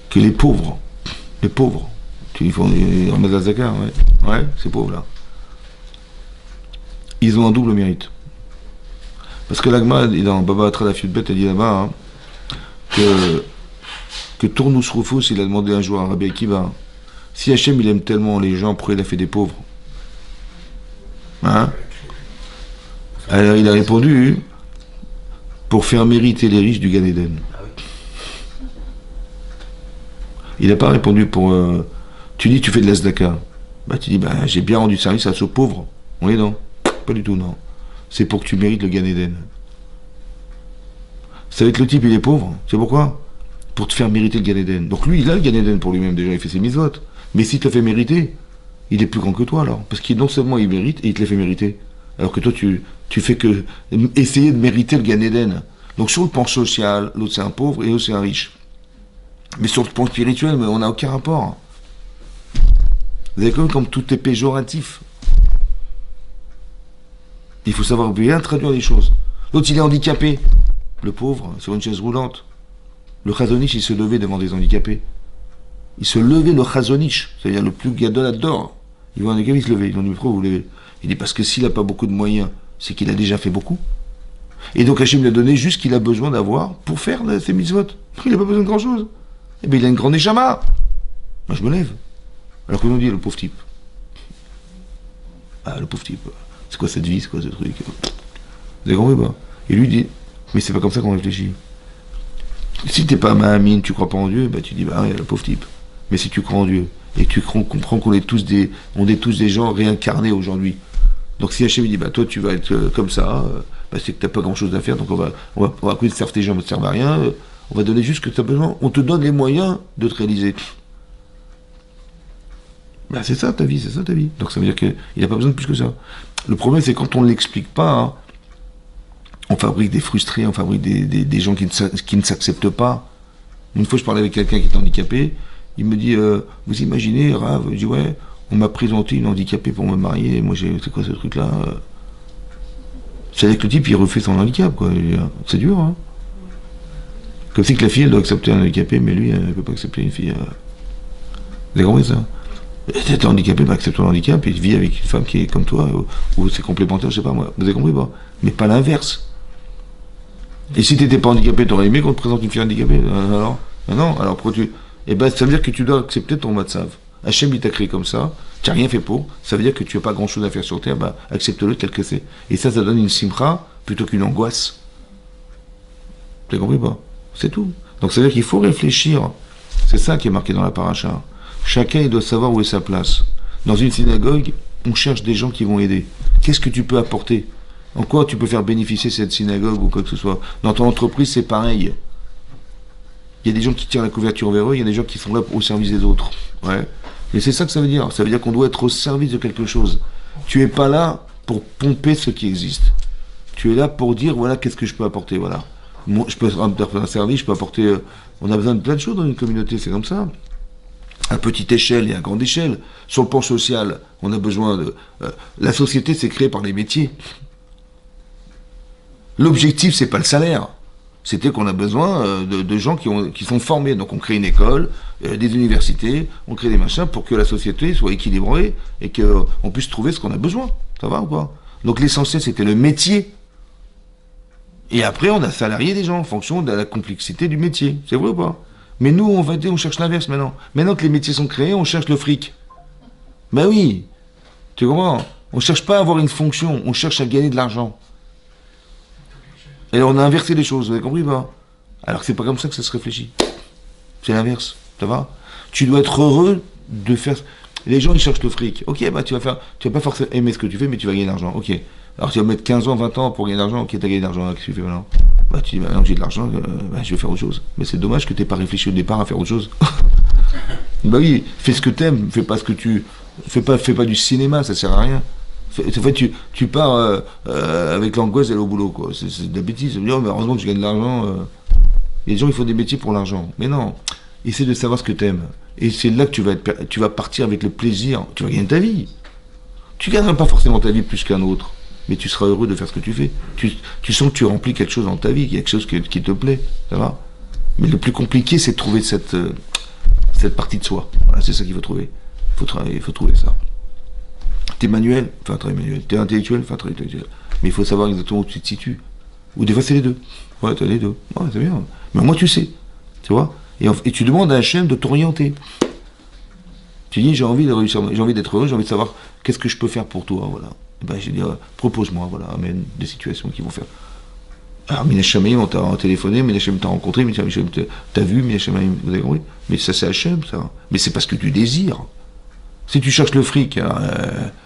Que les pauvres, Ils remettent la zakat, ouais. Ouais, ces pauvres-là. Ils ont un double mérite. Parce que l'Agma, dans Baba Atra la Fiudbet, elle dit là-bas hein, que Tournous Rufus, il a demandé un jour à Rabbi Akiva, si Hachem il aime tellement les gens, pourquoi il a fait des pauvres? Hein? Alors il a répondu, pour faire mériter les riches du Gan Eden. Il n'a pas répondu pour... tu dis tu fais de la tzedaka. Bah tu dis bah j'ai bien rendu service à ce pauvre. Oui non, pas du tout non. C'est pour que tu mérites le Gan Eden. Ça va être le type il est pauvre. C'est pourquoi? Pour te faire mériter le Gan Eden. Donc lui il a le Gan Eden pour lui-même déjà, il fait ses mitzvot. Mais s'il te le fait mériter, il est plus grand que toi alors. Parce qu'il non seulement il mérite et il te les fait mériter. Alors que toi tu fais que essayer de mériter le Gan Eden. Donc sur le plan social, l'autre c'est un pauvre et l'autre c'est un riche. Mais sur le plan spirituel, mais on n'a aucun rapport. Vous avez comme tout est péjoratif. Il faut savoir bien traduire les choses. L'autre, il est handicapé. Le pauvre, sur une chaise roulante. Le chazonish, il se levait devant des handicapés. Il se levait, le chazonish, c'est-à-dire le plus gadol d'or. Il voit un handicapé, il se levait. Ils ont dit, pourquoi vous levez? Il dit, parce que s'il n'a pas beaucoup de moyens, c'est qu'il a déjà fait beaucoup. Et donc Hachem lui a donné juste ce qu'il a besoin d'avoir pour faire ses mitzvot. Il n'a pas besoin de grand-chose. Eh bien, il a une grande échama. Moi, je me lève. Alors que nous dit, le pauvre type. Ah, le pauvre type. C'est quoi cette vie, c'est quoi ce truc? Vous avez compris pas? Et lui dit, mais c'est pas comme ça qu'on réfléchit. Si t'es pas mahamine, tu crois pas en Dieu, bah tu dis, bah ouais, le pauvre type. Mais si tu crois en Dieu, et que tu comprends qu'on est tous des gens réincarnés aujourd'hui. Donc si Hachem dit, bah toi tu vas être comme ça, bah c'est que t'as pas grand chose à faire, donc on va couper de faire tes gens, ne te servent à rien, on va donner juste ce que tu as besoin, on te donne les moyens de te réaliser. Ben c'est ça ta vie, c'est ça ta vie. Donc ça veut dire qu'il n'a pas besoin de plus que ça. Le problème c'est quand on ne l'explique pas, hein, on fabrique des frustrés, on fabrique des gens qui ne s'acceptent pas. Une fois je parlais avec quelqu'un qui est handicapé, il me dit, vous imaginez, Rav, je dis ouais, on m'a présenté une handicapée pour me marier, et moi c'est quoi ce truc là? C'est-à-dire que le type il refait son handicap, quoi. C'est dur, hein. Comme si que la fille elle doit accepter un handicapé, mais lui elle ne peut pas accepter une fille. Vous avez compris ça? T'es handicapé, bah accepte ton handicap et vis avec une femme qui est comme toi, ou c'est complémentaire, je sais pas moi. Vous avez compris pas? Mais pas l'inverse. Et si t'étais pas handicapé, t'aurais aimé qu'on te présente une fille handicapée? Alors? Non, alors pourquoi tu... Eh ben ça veut dire que tu dois accepter ton matzav. Hachem il t'a créé comme ça, tu n'as rien fait pour, ça veut dire que tu n'as pas grand chose à faire sur terre, bah accepte-le tel que c'est. Et ça donne une simcha plutôt qu'une angoisse. Tu as compris pas? C'est tout. Donc ça veut dire qu'il faut réfléchir. C'est ça qui est marqué dans la paracha. Chacun il doit savoir où est sa place. Dans une synagogue, on cherche des gens qui vont aider. Qu'est-ce que tu peux apporter? En quoi tu peux faire bénéficier cette synagogue ou quoi que ce soit? Dans ton entreprise, c'est pareil. Il y a des gens qui tirent la couverture vers eux, il y a des gens qui sont là au service des autres. Ouais. Et c'est ça que ça veut dire. Ça veut dire qu'on doit être au service de quelque chose. Tu n'es pas là pour pomper ce qui existe. Tu es là pour dire, voilà, qu'est-ce que je peux apporter, voilà. Moi, je peux faire un service, je peux apporter... on a besoin de plein de choses dans une communauté, c'est comme ça. À petite échelle et à grande échelle. Sur le plan social, on a besoin de... la société, c'est créé par les métiers. L'objectif, c'est pas le salaire. C'était qu'on a besoin de gens qui sont formés. Donc on crée une école, des universités, on crée des machins pour que la société soit équilibrée et qu'on puisse trouver ce qu'on a besoin. Ça va ou pas? Donc l'essentiel, c'était le métier. Et après, on a salarié des gens en fonction de la complexité du métier. C'est vrai ou pas? Mais nous, on cherche l'inverse maintenant. Maintenant que les métiers sont créés, on cherche le fric. Ben oui. Tu comprends? On cherche pas à avoir une fonction, on cherche à gagner de l'argent. Et on a inversé les choses, vous avez compris pas? Alors que c'est pas comme ça que ça se réfléchit. C'est l'inverse, ça va? Tu dois être heureux de faire... Les gens, ils cherchent le fric. Ok, bah tu vas pas forcément aimer ce que tu fais, mais tu vas gagner de l'argent. Ok. Alors tu vas mettre 15 ans, 20 ans pour gagner de l'argent. Ok, t'as gagné de l'argent, qu'est-ce que tu fais maintenant? Bah tu dis, maintenant que j'ai de l'argent, je vais faire autre chose. Mais c'est dommage que t'aies pas réfléchi au départ à faire autre chose. Bah oui, fais ce que t'aimes, fais pas ce que tu... Fais pas du cinéma, ça sert à rien. En fait, tu pars avec l'angoisse d'aller au boulot, quoi. C'est de la bêtise. Oh, mais heureusement que je gagne de l'argent. Les gens, ils font des métiers pour l'argent. Mais non, essaie de savoir ce que t'aimes. Et c'est là que tu vas partir avec le plaisir. Tu vas gagner ta vie. Tu gagneras pas forcément ta vie plus qu'un autre. Mais tu seras heureux de faire ce que tu fais. Tu sens que tu remplis quelque chose dans ta vie, quelque chose qui te plaît. Ça va? Mais le plus compliqué, c'est de trouver cette partie de soi. Voilà, c'est ça qu'il faut trouver. Il faut travailler, il faut trouver ça. T'es manuel, fais un travail manuel. T'es intellectuel, fais un travail intellectuel. Mais il faut savoir exactement où tu te situes. Ou des fois c'est les deux. Ouais, t'as les deux. Ouais, c'est bien. Mais au moins tu sais. Tu vois, et tu demandes à Hachem de t'orienter. Tu dis, j'ai envie de réussir, j'ai envie d'être heureux, j'ai envie de savoir qu'est-ce que je peux faire pour toi, voilà. Et ben, je dis, propose-moi, voilà, amène des situations qui vont faire. Alors, Minachem, on t'a téléphoné, Minachem t'a rencontré, Minachem t'a vu, Minachem, vous avez compris. Mais ça, c'est Hachem, ça. Mais c'est parce que tu désires. Si tu cherches le fric,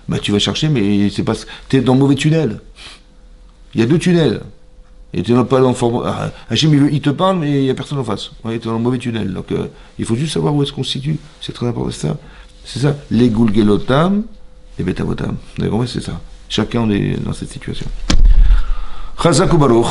bah, tu vas chercher, mais c'est pas. T'es dans le mauvais tunnel. Il y a deux tunnels. Et tu n'es pas dans le format. Hachem, il te parle, mais il n'y a personne en face. Ouais, tu es dans le mauvais tunnel. Donc, il faut juste savoir où est-ce qu'on se situe. C'est très important. C'est ça. Les Gulgelotam, les Betavotam. Vous avez compris, c'est ça. Chacun est dans cette situation. Chazak ou Baruch.